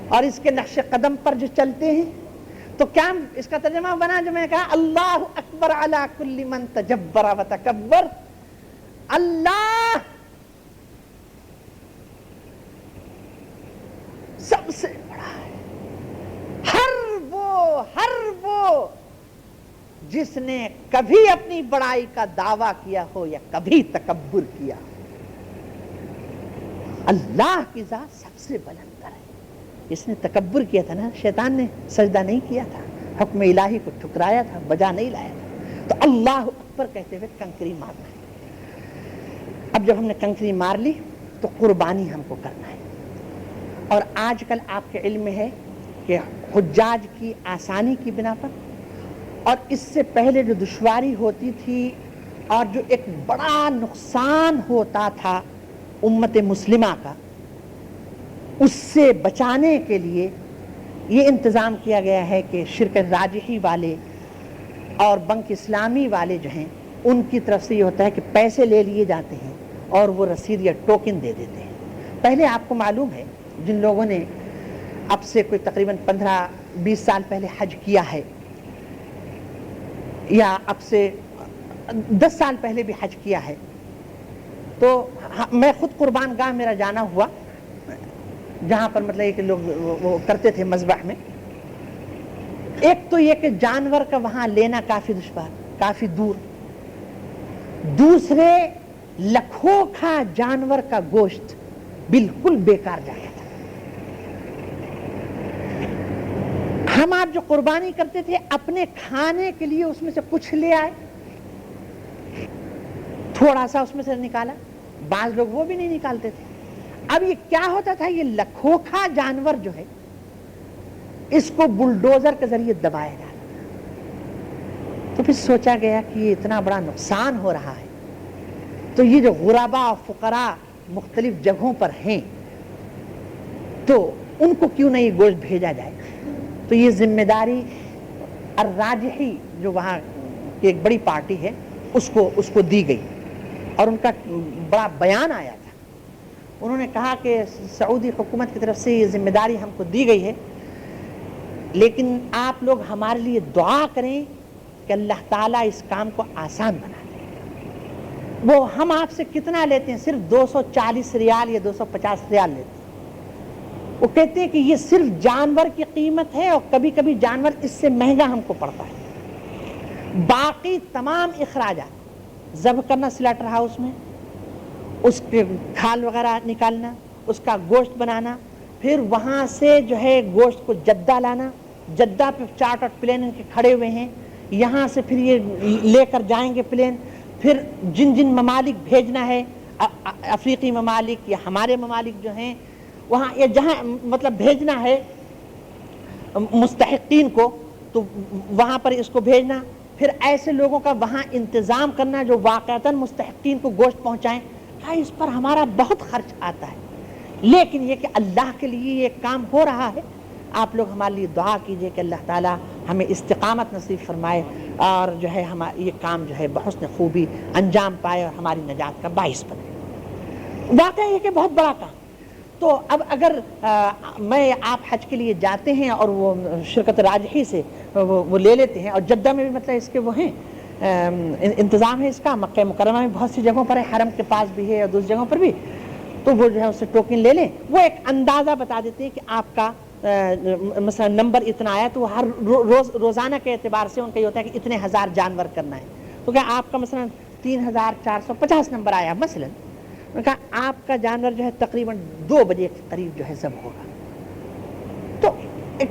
اور اس کے نقش قدم پر جو چلتے ہیں۔ تو کیا اس کا ترجمہ بنا جو میں نے کہا، اللہ اکبر علی کل من تجبر و تکبر، اللہ سب سے بڑا ہے، ہر وہ جس نے کبھی اپنی بڑائی کا دعویٰ کیا ہو یا کبھی تکبر کیا ہو، اللہ کی ذات سب سے بلند ہے. اس نے تکبر کیا تھا نا, شیطان نے سجدہ نہیں کیا تھا, حکم الہی کو ٹھکرایا تھا, بجا نہیں لایا تھا. تو اللہ اکبر کہتے ہوئے کنکری مارنا ہے. اب جب ہم نے کنکری مار لی تو قربانی ہم کو کرنا ہے. اور آج کل آپ کے علم میں ہے کہ حجاج کی آسانی کی بنا پر اور اس سے پہلے جو دشواری ہوتی تھی اور جو ایک بڑا نقصان ہوتا تھا امت مسلمہ کا, اس سے بچانے کے لیے یہ انتظام کیا گیا ہے کہ شرکت راجحی والے اور بنک اسلامی والے جو ہیں ان کی طرف سے یہ ہوتا ہے کہ پیسے لے لیے جاتے ہیں اور وہ رسید یا ٹوکن دے دیتے ہیں. پہلے آپ کو معلوم ہے جن لوگوں نے اب سے کوئی تقریباً 15-20 سال پہلے حج کیا ہے یا اب سے 10 سال پہلے بھی حج کیا ہے, تو میں خود قربان گاہ میرا جانا ہوا جہاں پر مطلب یہ کہ لوگ وہ کرتے تھے مذبح میں. ایک تو یہ کہ جانور کا وہاں لینا کافی دشوار, کافی دور. دوسرے لکھوں کا جانور کا گوشت بالکل بیکار جاتا تھا. ہم آپ جو قربانی کرتے تھے اپنے کھانے کے لیے اس میں سے کچھ لے آئے, تھوڑا سا اس میں سے نکالا, بعض لوگ وہ بھی نہیں نکالتے تھے. اب یہ کیا ہوتا تھا, یہ لکھوکھا جانور جو ہے اس کو بلڈوزر کے ذریعے دبایا جاتا. تو پھر سوچا گیا کہ یہ اتنا بڑا نقصان ہو رہا ہے تو یہ جو غربا اور فقراء مختلف جگہوں پر ہیں تو ان کو کیوں نہیں گوشت بھیجا جائے. تو یہ ذمہ داری الراجحی جو وہاں کی ایک بڑی پارٹی ہے اس کو دی گئی اور ان کا بڑا بیان آیا تھا. انہوں نے کہا کہ سعودی حکومت کی طرف سے یہ ذمہ داری ہم کو دی گئی ہے, لیکن آپ لوگ ہمارے لیے دعا کریں کہ اللہ تعالیٰ اس کام کو آسان بنا دے. وہ ہم آپ سے کتنا لیتے ہیں, صرف 240 ریال یا 250 ریال لیتے ہیں. وہ کہتے ہیں کہ یہ صرف جانور کی قیمت ہے اور کبھی کبھی جانور اس سے مہنگا ہم کو پڑتا ہے. باقی تمام اخراجات, ذبح کرنا سلاٹر ہاؤس میں, اس کے کھال وغیرہ نکالنا, اس کا گوشت بنانا, پھر وہاں سے جو ہے گوشت کو جدہ لانا, جدہ پہ چارٹر پلین ان کے کھڑے ہوئے ہیں, یہاں سے پھر یہ لے کر جائیں گے پلین, پھر جن جن ممالک بھیجنا ہے, افریقی ممالک یا ہمارے ممالک جو ہیں وہاں یا جہاں مطلب بھیجنا ہے مستحقین کو, تو وہاں پر اس کو بھیجنا, پھر ایسے لوگوں کا وہاں انتظام کرنا جو واقعتاً مستحقین کو گوشت پہنچائیں. اس پر ہمارا بہت خرچ آتا ہے, لیکن یہ کہ اللہ کے لیے یہ کام ہو رہا ہے. آپ لوگ ہمارے لیے دعا کیجئے کہ اللہ تعالیٰ ہمیں استقامت نصیب فرمائے اور جو ہے یہ کام جو ہے بحسن خوبی انجام پائے اور ہماری نجات کا باعث بنے. واقعہ یہ کہ بہت بڑا کام. تو اب اگر میں آپ حج کے لیے جاتے ہیں اور وہ شرکت راجحی سے وہ لے لیتے ہیں, اور جدہ میں بھی مطلب اس کے وہ ہیں انتظام ہے اس کا, مکہ مکرمہ میں بہت سی جگہوں پر ہے, حرم کے پاس بھی ہے اور دوسری جگہوں پر بھی, تو وہ جو ہے اس سے ٹوکن لے لیں. وہ ایک اندازہ بتا دیتے ہیں کہ آپ کا مثلا نمبر اتنا آیا, تو ہر روزانہ کے اعتبار سے ان کا یہ ہوتا ہے کہ اتنے ہزار جانور کرنا ہے. تو کیا آپ کا مثلا 3450 نمبر آیا مثلا, کہا آپ کا جانور جو ہے تقریباً 2 بجے کے قریب جو ہے ذبح ہوگا. تو ایک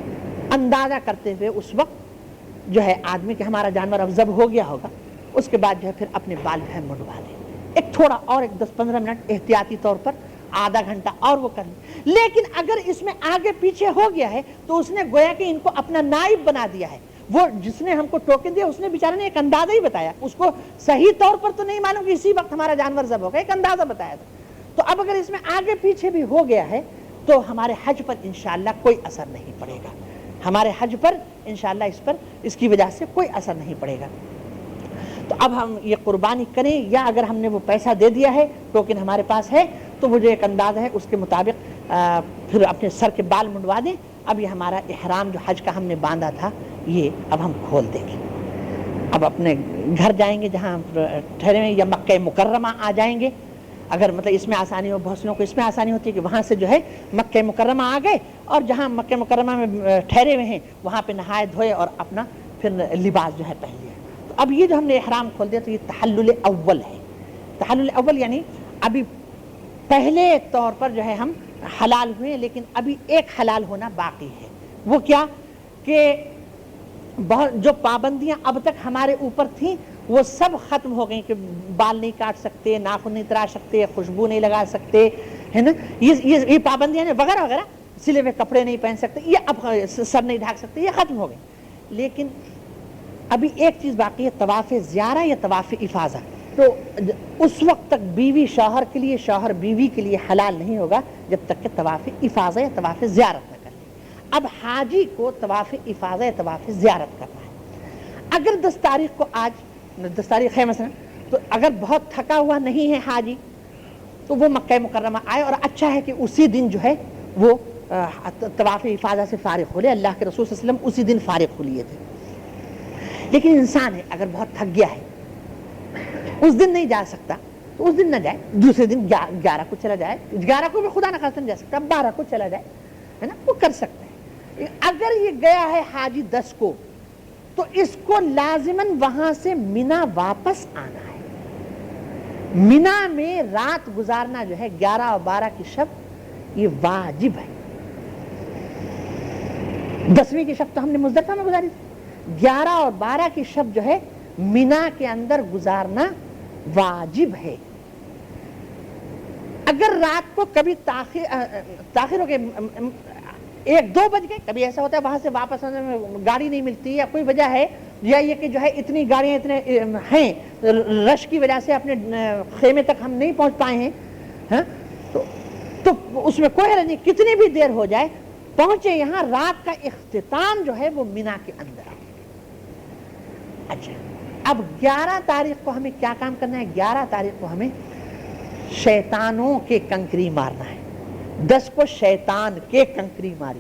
اندازہ کرتے ہوئے اس وقت جو ہے آدمی کہ ہمارا جانور اب ذبح ہو گیا ہوگا, اس کے بعد جو ہے پھر اپنے بال جو ہے منڈوا لیں, ایک تھوڑا اور ایک 10-15 منٹ احتیاطی طور پر, آدھا گھنٹہ اور وہ کر لیں. لیکن اگر اس میں آگے پیچھے ہو گیا ہے تو اس نے گویا کہ ان کو اپنا نائب بنا دیا ہے. وہ جس نے ہم کو ٹوکن دیا اس نے بیچارے نے ایک اندازہ ہی بتایا, اس کو صحیح طور پر تو نہیں معلوم کہ اسی وقت ہمارا جانور ذبح ہوگا, ایک اندازہ بتایا تھا. تو اب اگر اس میں آگے پیچھے بھی ہو گیا ہے تو ہمارے حج پر انشاءاللہ کوئی اثر نہیں پڑے گا, ہمارے حج پر انشاءاللہ اس کی وجہ سے کوئی اثر نہیں پڑے گا. تو اب ہم یہ قربانی کریں یا اگر ہم نے وہ پیسہ دے دیا ہے, ٹوکن ہمارے پاس ہے, تو وہ جو ایک اندازہ ہے اس کے مطابق پھر اپنے سر کے بال منڈوا دیں. اب یہ ہمارا احرام جو حج کا ہم نے باندھا تھا یہ اب ہم کھول دیں گے. اب اپنے گھر جائیں گے جہاں ٹھہرے ہوئے, یا مکہ مکرمہ آ جائیں گے. اگر مطلب اس میں آسانی ہو, بہت سے لوگوں کو اس میں آسانی ہوتی ہے کہ وہاں سے جو ہے مکہ مکرمہ آ گئے اور جہاں مکہ مکرمہ میں ٹھہرے ہوئے ہیں وہاں پہ نہائے دھوئے اور اپنا پھر لباس جو ہے پہن لیا. تو اب یہ جو ہم نے احرام کھول دیا تو یہ تحلل اول ہے. تحلل اول یعنی ابھی پہلے طور پر جو ہے ہم حلال ہوئے، لیکن ابھی ایک حلال ہونا باقی ہے۔ وہ کیا کہ بہت جو پابندیاں اب تک ہمارے اوپر تھیں وہ سب ختم ہو گئیں، کہ بال نہیں کاٹ سکتے، ناخن نہیں تراش سکتے، خوشبو نہیں لگا سکتے، ہے نا، یہ پابندیاں وغیرہ وغیرہ، سلے ہوئے کپڑے نہیں پہن سکتے، یہ اب سر نہیں ڈھانک سکتے، یہ ختم ہو گئے۔ لیکن ابھی ایک چیز باقی ہے، طواف زیارہ یا طواف افاضہ۔ تو اس وقت تک بیوی شوہر کے لیے، شوہر بیوی کے لیے حلال نہیں ہوگا جب تک کہ طواف افاضہ یا طواف زیارت نہ کر لے۔ اب حاجی کو طواف افاضہ یا طواف زیارت کرنا ہے۔ اگر 10 تاریخ کو، آج 10 تاریخ ہے مثلا، تو اگر بہت تھکا ہوا نہیں ہے حاجی تو وہ مکہ مکرمہ آئے، اور اچھا ہے کہ اسی دن جو ہے وہ طواف افاضہ سے فارغ ہو لے۔ اللہ کے رسول صلی اللہ علیہ وسلم اسی دن فارغ ہو لیے تھے۔ لیکن انسان ہے اگر بہت تھک گیا ہے، اس دن نہیں جا سکتا تو اس دن نہ جائے، دوسرے دن 11 کو چلا جائے، 11 کو بھی خدا نہ خاصہ نہیں جا سکتا، 12 کو چلا جائے، ہے نا، وہ کر سکتا ہے۔ اگر یہ گیا ہے حاجی 10 کو تو اس کو لازماً وہاں سے مینا واپس آنا ہے۔ مینا میں رات گزارنا جو ہے 11 اور 12 کی شب، یہ واجب ہے۔ 10ویں کی شب تو ہم نے مزدلفہ میں گزاری تھی، 11 اور 12 کی شب جو ہے مینا کے اندر گزارنا واجب ہے۔ اگر رات کو کبھی تاخیر ہو گئے، 1-2 بج گئے، کبھی ایسا ہوتا ہے وہاں سے واپس آنے میں گاڑی نہیں ملتی یا کوئی وجہ ہے، یا یہ کہ جو ہے اتنی گاڑیاں اتنے ہیں، رش کی وجہ سے اپنے خیمے تک ہم نہیں پہنچ پائے ہیں، ہاں، تو اس میں کوئی حرج نہیں، کتنی بھی دیر ہو جائے پہنچے یہاں، رات کا اختتام جو ہے وہ مینا کے اندر۔ اچھا، اب 11 تاریخ کو ہمیں کیا کام کرنا ہے؟ 11 تاریخ کو ہمیں شیطانوں کے کنکری مارنا ہے۔ 10 کو شیطان کے کنکری ماری،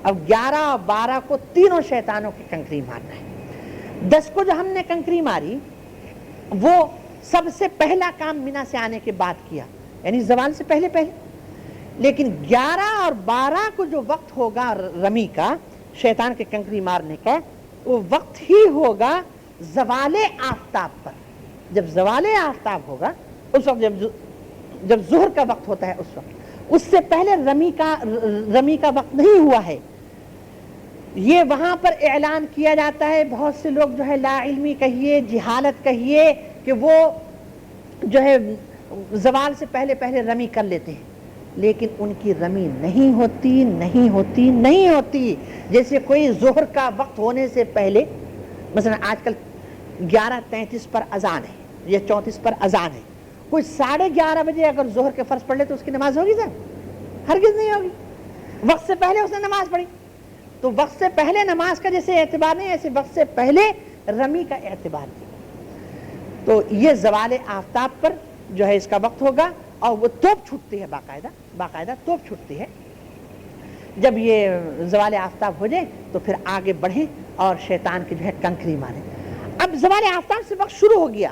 اب 11 اور 12 کو تینوں شیطانوں کے کنکری مارنا ہے۔ 10 کو جو ہم نے کنکری ماری وہ سب سے پہلا کام مینا سے آنے کے بعد کیا، یعنی زوال سے پہلے پہلے۔ لیکن 11 اور 12 کو جو وقت ہوگا رمی کا، شیطان کے کنکری مارنے کا، وہ وقت ہی ہوگا زوال آفتاب پر۔ جب زوال آفتاب ہوگا اس وقت، جب ظہر کا وقت ہوتا ہے اس وقت، اس سے پہلے رمی کا وقت نہیں ہوا ہے۔ یہ وہاں پر اعلان کیا جاتا ہے، بہت سے لوگ جو ہے لا علمی کہیے، جہالت کہیے، کہ وہ جو ہے زوال سے پہلے پہلے رمی کر لیتے ہیں، لیکن ان کی رمی نہیں ہوتی، نہیں ہوتی، نہیں ہوتی۔ جیسے کوئی ظہر کا وقت ہونے سے پہلے، مثلا آج کل 11:33 پر اذان ہے یا 34 پر اذان ہے، کوئی 11:30 بجے اگر ظہر کے فرض پڑھ لے تو اس کی نماز ہوگی سر؟ ہرگز نہیں ہوگی۔ وقت سے پہلے اس نے نماز پڑھی، تو وقت سے پہلے نماز کا جیسے اعتبار نہیں، ایسے وقت سے پہلے رمی کا اعتبار نہیں۔ تو یہ زوال آفتاب پر جو ہے اس کا وقت ہوگا، اور وہ توپ چھوٹتی ہے، باقاعدہ توپ چھوٹتی ہے۔ جب یہ زوال آفتاب ہو جائے تو پھر آگے بڑھیں اور شیطان کی جو ہے کنکری ماریں۔ اب زوال آفتاب سے وقت شروع ہو گیا،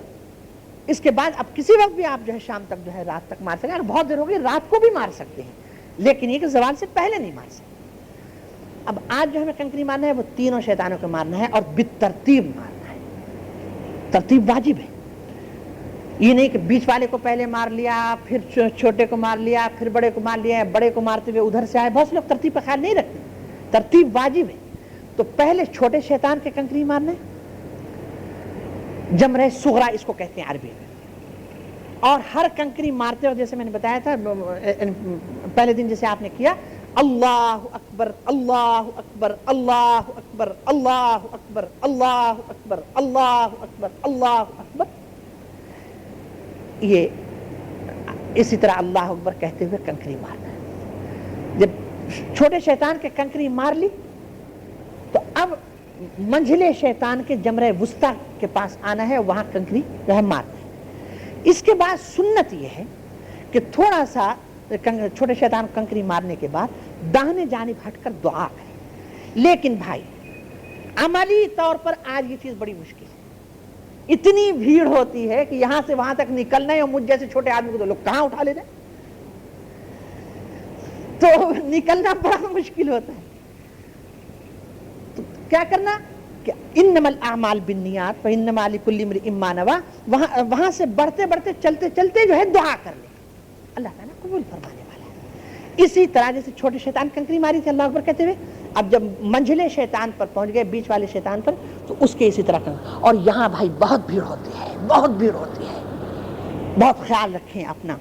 اس کے بعد اب کسی وقت بھی آپ جو ہے شام تک جو ہے رات تک مار سکتے ہیں، اگر بہت دیر ہو گئی رات کو بھی مار سکتے ہیں، لیکن یہ کہ زوال سے پہلے نہیں مار سکتے۔ اب آج جو ہمیں کنکری مارنا ہے وہ تینوں شیطانوں کو مارنا ہے، اور بالترتیب مارنا ہے۔ ترتیب واجب ہے، یہ نہیں کہ بیچ والے کو پہلے مار لیا، پھر چھوٹے کو مار لیا، پھر بڑے کو مار لیا، بڑے کو مارتے ہوئے ادھر سے آئے۔ بہت سے لوگ ترتیب کا خیال نہیں رکھتے، ترتیب واجب ہے۔ تو پہلے چھوٹے شیطان کے کنکری مارنا ہے، جمرہ صغرا اس کو کہتے ہیں عربی میں، اور ہر کنکری مارتے وقت جیسے میں نے بتایا تھا پہلے دن جیسے آپ نے کیا، اللہ اکبر اللہ اکبر اللہ اکبر اللہ اکبر اللہ اکبر اللہ اکبر اللہ اکبر، یہ اسی طرح اللہ اکبر کہتے ہوئے کنکری مارنا ہے۔ جب چھوٹے شیطان کے کنکری مار لی تو اب منجھلے شیطان کے جمرہ وسطیٰ کے پاس آنا ہے، وہاں کنکری جو ہے مارنا ہے۔ اس کے بعد سنت یہ ہے کہ تھوڑا سا چھوٹے شیطان کنکری مارنے کے بعد داہنے جانب ہٹ کر دعا کریں۔ لیکن بھائی عملی طور پر آج یہ چیز بڑی مشکل ہے، اتنی بھیڑ ہوتی ہے کہ یہاں سے وہاں تک نکلنا ہے، اور مجھ جیسے چھوٹے آدمی کو تو لوگ کہاں اٹھا لے جائیں، تو نکلنا بڑا مشکل ہوتا ہے۔ تو کیا کرنا کہ انما الاعمال بالنیات وانما لکل امرئ ما نویٰ، وہاں سے بڑھتے بڑھتے چلتے چلتے جو ہے دعا کر لیں، اللہ تعالیٰ قبول فرمانے والا ہے۔ اسی طرح جیسے چھوٹے شیطان کنکری ماری تھی اللہ اکبر کہتے ہوئے، اب جب منجھلے شیطان پر پہنچ گئے، بیچ والے شیطان پر، تو اس کے اسی طرح کرنا۔ اور یہاں بھائی بہت بھیڑ ہوتی ہے، بہت بھیڑ ہوتی ہے، بہت خیال رکھیں اپنا۔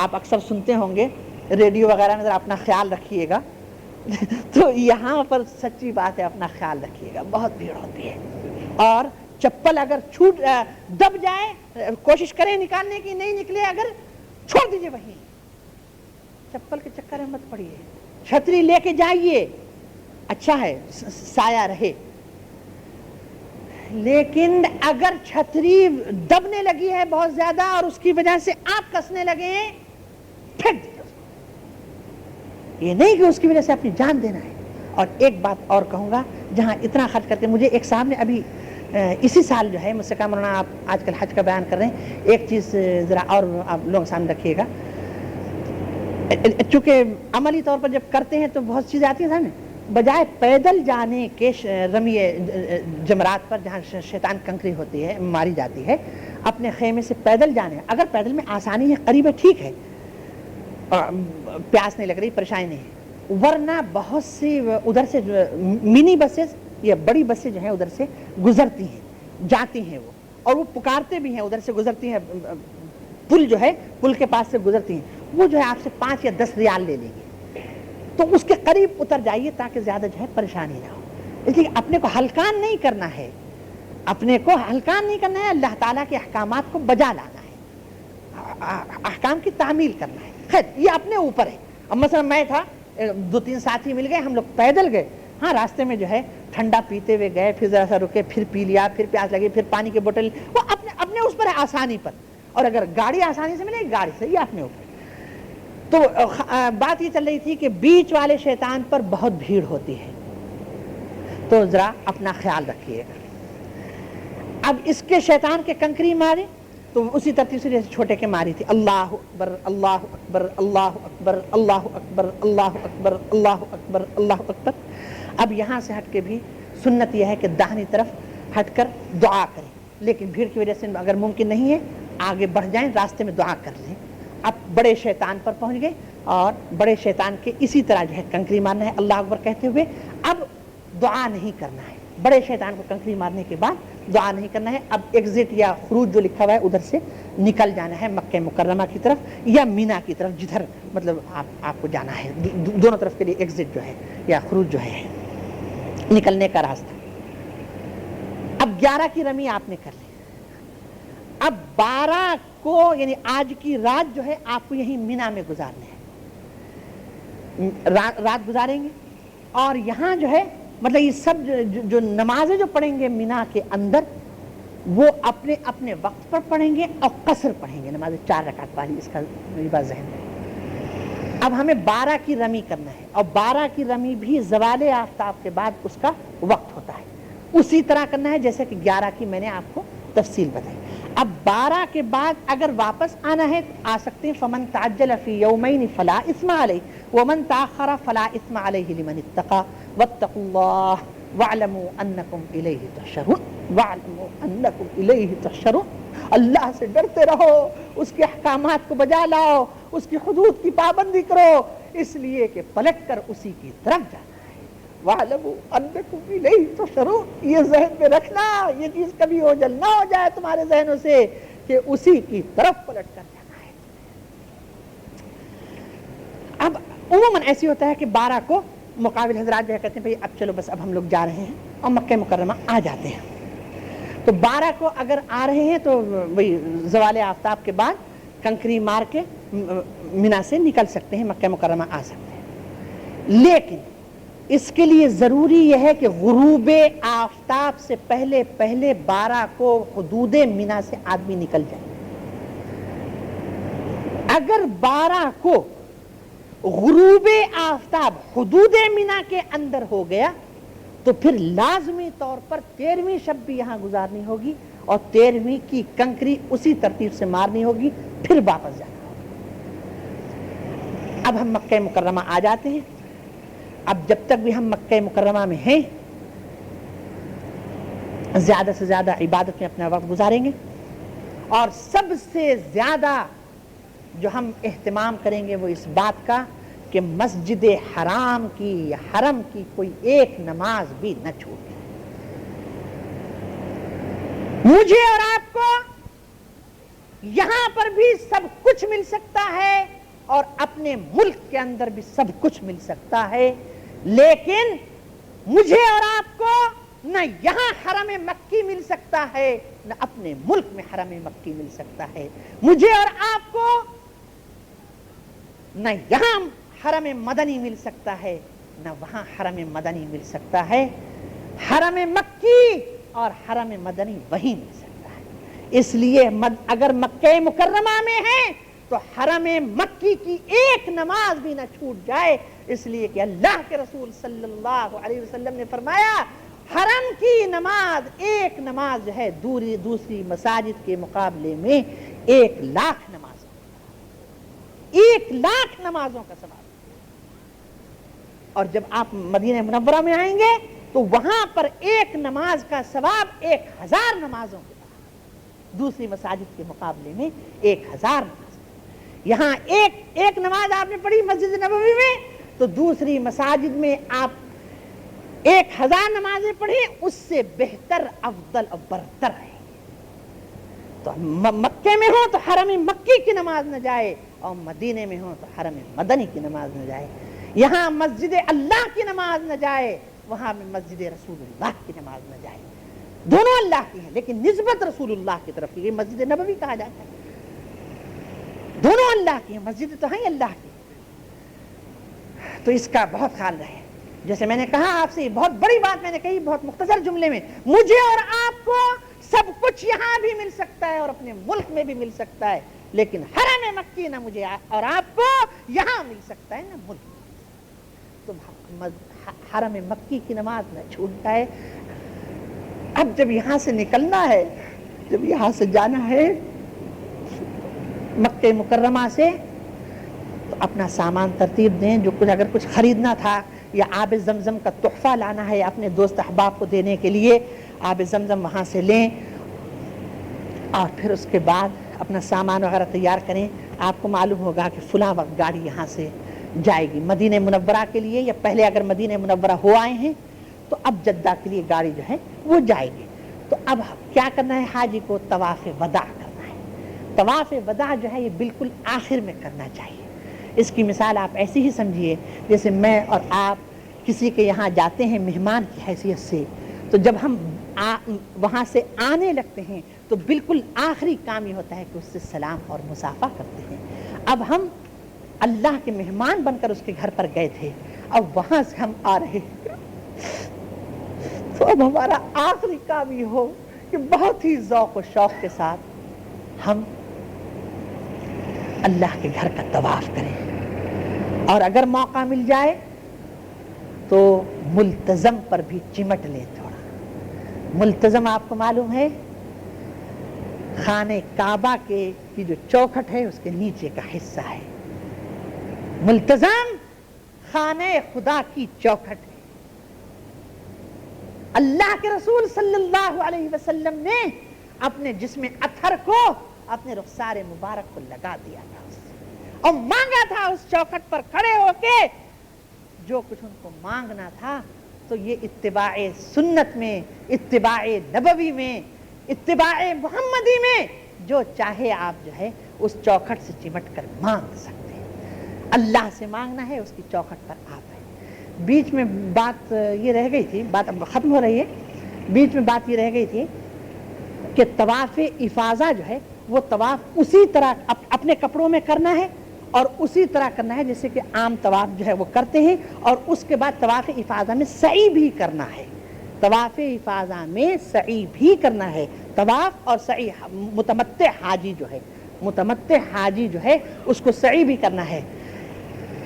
آپ اکثر سنتے ہوں گے ریڈیو وغیرہ میں، ذرا اپنا خیال رکھیے گا تو یہاں پر سچی بات ہے، اپنا خیال رکھیے گا، بہت بھیڑ ہوتی ہے۔ اور چپل اگر چھوٹ دب جائے، کوشش کریں نکالنے کی، نہیں نکلے اگر چھوڑ دیجئے وہیں، چپل کے چکر میں مت پڑیے، چھتری لے کے جائیے، اچھا ہے سایہ رہے، لیکن اگر چھتری دبنے لگی ہے بہت زیادہ اور اس کی وجہ سے آپ کسنے لگے ہیں، پھینک دیجیے اس کو، یہ نہیں کہ اس کی وجہ سے اپنی جان دینا ہے۔ اور ایک بات اور کہوں گا، جہاں اتنا خرچ کرتے، مجھے ایک صاحب نے ابھی اسی سال جو ہے مجھ سے کہا مولانا آپ آج کل حج کا بیان کر رہے ہیں، ایک چیز ذرا اور آپ لوگ سامنے رکھیے گا، چونکہ عملی طور پر جب کرتے ہیں تو بہت چیزیں آتی ہیں سامنے، بجائے پیدل جانے کے رمی جمرات پر جہاں شیطان کنکری ہوتی ہے، ماری جاتی ہے، اپنے خیمے سے پیدل جانے، اگر پیدل میں آسانی ہے، قریب ہے، ٹھیک ہے، پیاس نہیں لگ رہی، پریشانی نہیں ہے، ورنہ بہت سی ادھر سے منی بسز یا بڑی بسیں جو ہیں ادھر سے گزرتی ہیں، جاتی ہیں وہ، اور وہ پکارتے بھی ہیں، ادھر سے گزرتی ہیں، پل جو ہے پل کے پاس سے گزرتی ہیں، وہ جو ہے آپ سے 5 یا 10 ریال لے لیں گے، تو اس کے قریب اتر جائیے تاکہ زیادہ جو ہے پریشانی نہ ہو۔ اس لیے اپنے کو ہلکان نہیں کرنا ہے، اپنے کو ہلکان نہیں کرنا ہے، اللہ تعالیٰ کے احکامات کو بجا لانا ہے، احکام کی تعمیل کرنا ہے۔ خیر یہ اپنے اوپر ہے۔ اب مثلا میں تھا، 2-3 ساتھی مل گئے، ہم لوگ پیدل گئے، ہاں راستے میں جو ہے ٹھنڈا پیتے ہوئے گئے، پھر ذرا سا رکے، پھر پی لیا، پھر پیاس لگی، پھر پانی کی بوتل، وہ اپنے اس پر ہے، آسانی پر، اور اگر گاڑی آسانی سے ملے گاڑی سے، یہ اپنے اوپر۔ تو بات یہ چل رہی تھی کہ بیچ والے شیطان پر بہت بھیڑ ہوتی ہے، تو ذرا اپنا خیال رکھیے گا۔ اب اس کے شیطان کے کنکری مارے تو اسی ترتیب سے جیسے چھوٹے کے ماری تھی، اللہ اکبر اللہ اکبر اللہ اکبر اللہ اکبر اللہ اکبر اللہ اکبر اللہ اکبر۔ اب یہاں سے ہٹ کے بھی سنت یہ ہے کہ داہنی طرف ہٹ کر دعا کریں، لیکن بھیڑ کی وجہ سے اگر ممکن نہیں ہے آگے بڑھ جائیں، راستے میں دعا کر لیں۔ اب بڑے شیطان پر پہنچ گئے اور بڑے شیطان کے اسی طرح جو ہے کنکری مارنا ہے اللہ اکبر کہتے ہوئے، اب دعا نہیں کرنا ہے، بڑے شیطان کو کنکری مارنے کے بعد دعا نہیں کرنا ہے، اب ایگزٹ یا خروج جو لکھا ہوا ہے ادھر سے نکل جانا ہے مکہ مکرمہ کی طرف یا مینا کی طرف، جدھر مطلب آپ کو جانا ہے، دونوں طرف کے لیے ایگزٹ جو ہے یا خروج جو ہے نکلنے کا راستہ۔ اب 11 کی رمی آپ نے کر لی، اب 12 کو یعنی آج کی رات جو ہے آپ کو یہیں مینا میں گزارنے ہے، رات گزاریں گے، اور یہاں جو ہے مطلب یہ سب جو نمازیں جو پڑھیں گے مینا کے اندر وہ اپنے اپنے وقت پر پڑھیں گے اور قصر پڑھیں گے، نماز 4 رکعت والی، اس کا بات ذہن میں۔ اب ہمیں 12 کی رمی کرنا ہے، اور 12 کی رمی بھی زوال آفتاب کے بعد اس کا وقت ہوتا ہے، اسی طرح کرنا ہے جیسے کہ 11 کی میں نے آپ کو تفصیل بتائی۔ اب 12 کے بعد اگر واپس آنا ہے تو آ سکتے ہیں، فمن تعجل فی یومین فلا اثم علیہ ومن تاخر فلا اثم علیہ لمن اتقى واتقوا اللہ واعلموا انکم الیہ تحشرون واعلموا انکم الیہ تحشرون۔ اللہ سے ڈرتے رہو، اس کے احکامات کو بجا لاؤ، اس کی حدود کی پابندی کرو، اس لیے کہ پلٹ کر اسی کی طرف جانا ہے۔ وَاعْلَمُوا أَنَّكُمْ إِلَيْهِ تُحْشَرُونَ، یہ ذہن میں رکھنا، یہ چیز کبھی اوجھل نہ ہو جائے تمہارے ذہنوں سے کہ اسی کی طرف پلٹ کر جانا ہے۔ اب عموماً ایسی ہوتا ہے کہ 12 کو مقابل حضرات جو ہے کہتے ہیں بھئی اب چلو بس اب ہم لوگ جا رہے ہیں، اور مکہ مکرمہ آ جاتے ہیں، تو 12 کو اگر آ رہے ہیں تو وہی زوال آفتاب کے بعد کنکری مار کے مینا سے نکل سکتے ہیں، مکہ مکرمہ آ سکتے ہیں، لیکن اس کے لیے ضروری یہ ہے کہ غروب آفتاب سے پہلے 12 کو حدود مینا سے آدمی نکل جائے۔ اگر 12 کو غروب آفتاب حدود مینا کے اندر ہو گیا تو پھر لازمی طور پر 13ویں شب بھی یہاں گزارنی ہوگی، اور 13ویں کی کنکری اسی ترتیب سے مارنی ہوگی، پھر واپس جانا ہوگا۔ اب ہم مکہ مکرمہ آ جاتے ہیں، اب جب تک بھی ہم مکہ مکرمہ میں ہیں زیادہ سے زیادہ عبادت میں اپنا وقت گزاریں گے، اور سب سے زیادہ جو ہم اہتمام کریں گے وہ اس بات کا کہ مسجد حرام کی یا حرم کی کوئی ایک نماز بھی نہ چھوٹے. مجھے اور آپ کو یہاں پر بھی سب کچھ مل سکتا ہے اور اپنے ملک کے اندر بھی سب کچھ مل سکتا ہے، لیکن مجھے اور آپ کو نہ یہاں حرم مکی مل سکتا ہے نہ اپنے ملک میں حرم مکی مل سکتا ہے. مجھے اور آپ کو نہ یہاں حرم مدنی مل سکتا ہے نہ وہاں حرم مدنی مل سکتا ہے. حرم مکی اور حرم مدنی وہی مل سکتا ہے. اس لیے اگر مکہ مکرمہ میں ہے تو حرم مکی کی ایک نماز بھی نہ چھوٹ جائے، اس لیے کہ اللہ کے رسول صلی اللہ علیہ وسلم نے فرمایا حرم کی نماز ایک نماز جو ہے دوسری مساجد کے مقابلے میں 1,00,000 نمازوں 1,00,000 نمازوں کا ثواب. اور جب آپ مدینہ منورہ میں آئیں گے تو وہاں پر ایک نماز کا ثواب 1,000 نمازوں کے بعد، دوسری مساجد کے مقابلے میں 1,000 نماز. یہاں ایک نماز آپ نے پڑھی مسجد نبوی میں تو دوسری مساجد میں آپ 1,000 نمازیں پڑھیں، اس سے بہتر افضل اور برتر ہے. تو مکے میں ہو تو حرم مکی کی نماز نہ جائے اور مدینے میں ہو تو حرم مدنی کی نماز نہ جائے. یہاں مسجد اللہ کی نماز نہ جائے، وہاں میں مسجد رسول اللہ کی نماز نہ جائے. دونوں اللہ کی ہیں لیکن نسبت رسول اللہ کی طرف کی. مسجد نبوی کہا جاتا ہے. دونوں اللہ کی ہیں، مسجد تو ہیں اللہ کی. تو اس کا بہت خیال رہے. جیسے میں نے کہا آپ سے بہت بڑی بات میں نے کہی بہت مختصر جملے میں، مجھے اور آپ کو سب کچھ یہاں بھی مل سکتا ہے اور اپنے ملک میں بھی مل سکتا ہے، لیکن حرم مکی نہ مجھے اور آپ کو یہاں مل سکتا ہے نہ ملک میں. تو حرم مکی کی نماز نہ چھوٹ جائے. اب جب یہاں سے نکلنا ہے، جب یہاں سے جانا ہے مکہ مکرمہ سے، تو اپنا سامان ترتیب دیں. جو اگر کچھ خریدنا تھا یا آب زمزم کا تحفہ لانا ہے اپنے دوست احباب کو دینے کے لیے، آب زمزم وہاں سے لیں اور پھر اس کے بعد اپنا سامان وغیرہ تیار کریں. آپ کو معلوم ہوگا کہ فلاں وقت گاڑی یہاں سے جائے گی مدینہ منورہ کے لیے، یا پہلے اگر مدینہ منورہ ہو آئے ہیں تو اب جدہ کے لیے گاڑی جو ہے وہ جائے گی. تو اب کیا کرنا ہے؟ حاجی کو طواف وداع کرنا ہے. طواف وداع جو ہے یہ بالکل آخر میں کرنا چاہیے. اس کی مثال آپ ایسی ہی سمجھیے جیسے میں اور آپ کسی کے یہاں جاتے ہیں مہمان کی حیثیت سے، تو جب ہم وہاں سے آنے لگتے ہیں تو بالکل آخری کام یہ ہوتا ہے کہ اس سے سلام اور مصافحہ کرتے ہیں. اب ہم اللہ کے مہمان بن کر اس کے گھر پر گئے تھے، اب وہاں سے ہم آ رہے ہیں تو اب ہمارا آخری کام یہ ہو کہ بہت ہی ذوق و شوق کے ساتھ ہم اللہ کے گھر کا طواف کریں. اور اگر موقع مل جائے تو ملتزم پر بھی چمٹ لیں تھوڑا. ملتزم آپ کو معلوم ہے خانہ کعبہ کی جو چوکھٹ ہے اس کے نیچے کا حصہ ہے. ملتزم خانہ خدا کی چوکھٹ ہے. اللہ کے رسول صلی اللہ علیہ وسلم نے اپنے جسم اطہر کو اپنے رخسار مبارک کو لگا دیا تھا اور مانگا تھا اس چوکھٹ پر کھڑے ہو کے جو کچھ ان کو مانگنا تھا. تو یہ اتباع سنت میں، اتباع نبوی میں، اتباع محمدی میں جو چاہے آپ جو ہے اس چوکھٹ سے چمٹ کر مانگ سکتے ہیں. اللہ سے مانگنا ہے، اس کی چوکھٹ پر آپ ہیں. بیچ میں بات یہ رہ گئی تھی، بات اب ختم ہو رہی ہے، بیچ میں بات یہ رہ گئی تھی کہ طواف افاضہ جو ہے وہ طواف اسی طرح اپنے کپڑوں میں کرنا ہے اور اسی طرح کرنا ہے جیسے کہ عام طواف جو ہے وہ کرتے ہیں. اور اس کے بعد طواف افاضہ میں سعی بھی کرنا ہے. طواف افاضہ میں سعی بھی کرنا ہے. طواف اور سعی متمتع حاجی جو ہے اس کو سعی بھی کرنا ہے.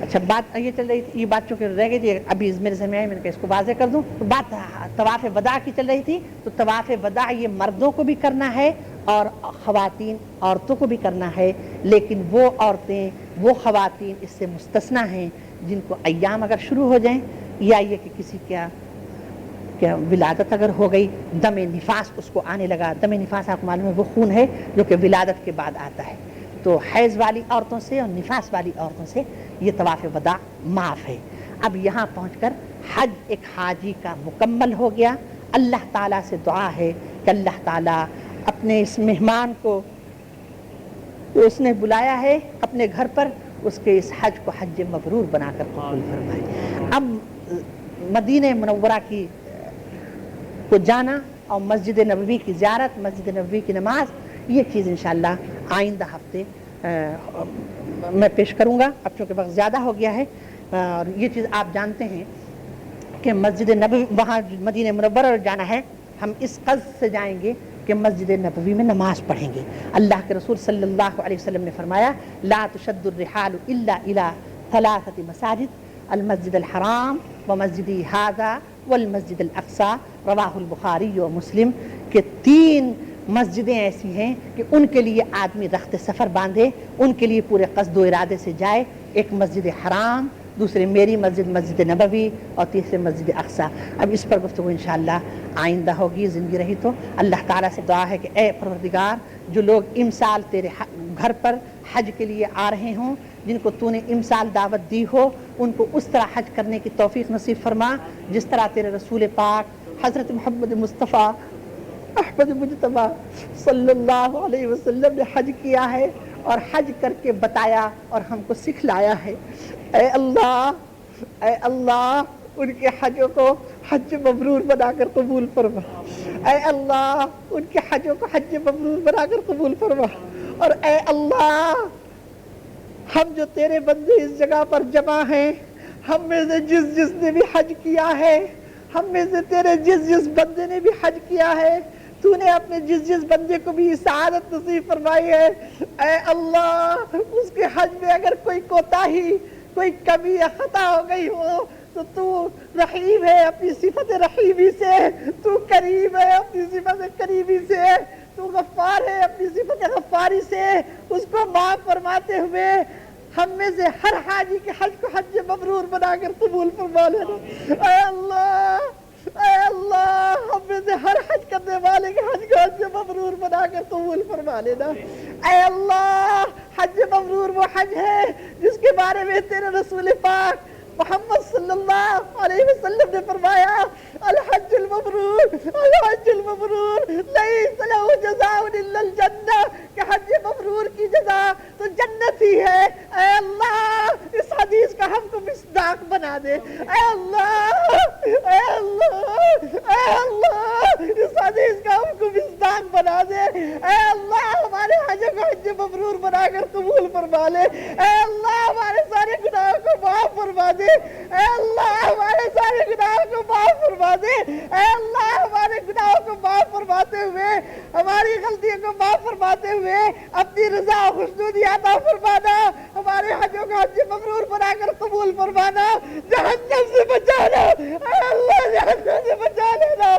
اچھا بات یہ چل رہی تھی، یہ بات چونکہ رہ گئی تھی ابھی میرے ذہن میں آئی، میں نے کہا اس کو واضح کر دوں. تو بات طواف وداع کی چل رہی تھی. تو طواف وداع یہ مردوں کو بھی کرنا ہے اور عورتوں کو بھی کرنا ہے، لیکن وہ عورتیں وہ خواتین اس سے مستثنیٰ ہیں جن کو ایام اگر شروع ہو جائیں یا یہ کہ کسی کیا ولادت اگر ہو گئی، دم نفاس اس کو آنے لگا. دم نفاس آپ کو معلوم ہے وہ خون ہے جو کہ ولادت کے بعد آتا ہے. تو حیض والی عورتوں سے اور نفاس والی عورتوں سے یہ طواف وداع معاف ہے۔ اب یہاں پہنچ کر حج ایک حاجی کا مکمل ہو گیا۔ اللہ تعالیٰ سے دعا ہے کہ اللہ تعالیٰ اپنے اس مہمان کو جو اس نے بلایا ہے اپنے گھر پر، اس کے اس حج کو حج مبرور بنا کر قبول فرمائے۔ اب مدینہ منورہ کی کو جانا اور مسجد نبوی کی زیارت، مسجد نبوی کی نماز، یہ چیز انشاءاللہ آئندہ ہفتے میں پیش کروں گا، اب چونکہ وقت زیادہ ہو گیا ہے۔ اور یہ چیز آپ جانتے ہیں کہ مسجد نبوی وہاں مدینہ منورہ جانا ہے، ہم اس قصد سے جائیں گے کہ مسجد نبوی میں نماز پڑھیں گے۔ اللہ کے رسول صلی اللہ علیہ وسلم نے فرمایا لا تشد الرحال الا الى ثلاثة مساجد المسجد الحرام ومسجدی هذا والمسجد الاقصی، رواہ البخاری و مسلم، کہ 3 مسجدیں ایسی ہیں کہ ان کے لیے آدمی رخت سفر باندھے، ان کے لیے پورے قصد و ارادے سے جائے، ایک مسجد حرام، دوسرے میری مسجد مسجد نبوی، اور تیسرے مسجد اقصی۔ اب اس پر گفتگو انشاءاللہ آئندہ ہوگی، زندگی رہی تو۔ اللہ تعالیٰ سے دعا ہے کہ اے پروردگار، جو لوگ امسال تیرے گھر پر حج کے لیے آ رہے ہوں، جن کو تو نے امسال دعوت دی ہو، ان کو اس طرح حج کرنے کی توفیق نصیب فرما جس طرح تیرے رسول پاک حضرت محمد مصطفیٰ احمد مجتبیٰ صلی اللہ علیہ وسلم نے حج کیا ہے اور حج کر کے بتایا اور ہم کو سکھلایا ہے۔ اے اللہ ان کے حجوں کو حج مبرور بنا کر قبول فرما۔ اے اللہ ان کے حجوں کو حج مبرور بنا کر قبول فرما۔ اور اے اللہ ہم جو تیرے بندے اس جگہ پر جمع ہیں، ہم میں سے جس نے بھی حج کیا ہے، ہم میں سے تیرے جس بندے نے بھی حج کیا ہے، تو نے اپنے جس بندے کو بھی سعادت نصیب فرمائی ہے۔ اے اللہ اس کے حج میں اگر کوئی کوتاہی، کوئی کمی یا خطا ہو گئی ہو تو رحیم ہے اپنی صفت رحیمی سے، تو کریم ہے اپنی صفت کریمی سے، تو غفار ہے اپنی صفت غفاری سے، اس کو معاف فرماتے ہوئے ہم میں سے ہر حاجی کے حج کو حج مبرور بنا کر قبول فرما لینا۔ اے اللہ ہم میں سے ہر حج کرنے والے کے حج کو حج مبرور بنا کر قبول فرما لینا۔ اے اللہ حج مبرور وہ حج ہے جس کے بارے میں تیرے رسول پاک محمد صلی اللہ علیہ وسلم نے فرمایا الحج المبرور لیس لہ جزاء الا الجنہ، کہ حج مبرور کی جزا تو جنت ہی ہے۔ اے اللہ اس حدیث کا ہم کو مصداق بنا دے۔ اے اللہ اس حدیث کا ہم کو مصداق بنا دے۔ اے اللہ ہمارے حج کو حج مبرور بنا کر قبول فرما لے۔ اے اللہ ہمارے سارے گناہوں کو معاف فرما دے۔ اے اللہ ہمارے سارے گناہوں کو معاف فرما دے۔ اے اللہ ہمارے گناہوں کو معاف فرماتے ہوئے، ہماری غلطیوں کو معاف فرماتے ہوئے اپنی رضا و خوشنودی عطا فرمانا، ہمارے حجوں کو حج مبرور بنا کر قبول فرمانا، جہنم سے بچانا۔ اے اللہ جہنم سے بچا لینا،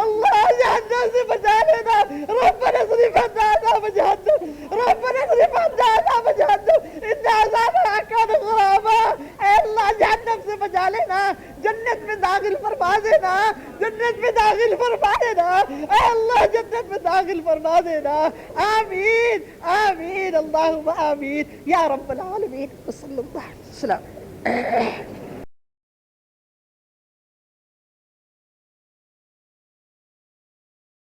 اللہ جہنم سے بچا لینا۔ ربنا اصرف عنا عذاب جہنم، ربنا اصرف عنا عذاب جہنم ان عذابها کان غراما۔ اے اللہ جہنم سے بچا لینا، جنت میں داخل فرما دینا، جنت میں داخل فرما دینا۔ اے اللہ جنت میں داخل فرما دینا۔ آمین آمین اللہم آمین یا رب العالمین۔ صلی اللہ علیہ وسلم۔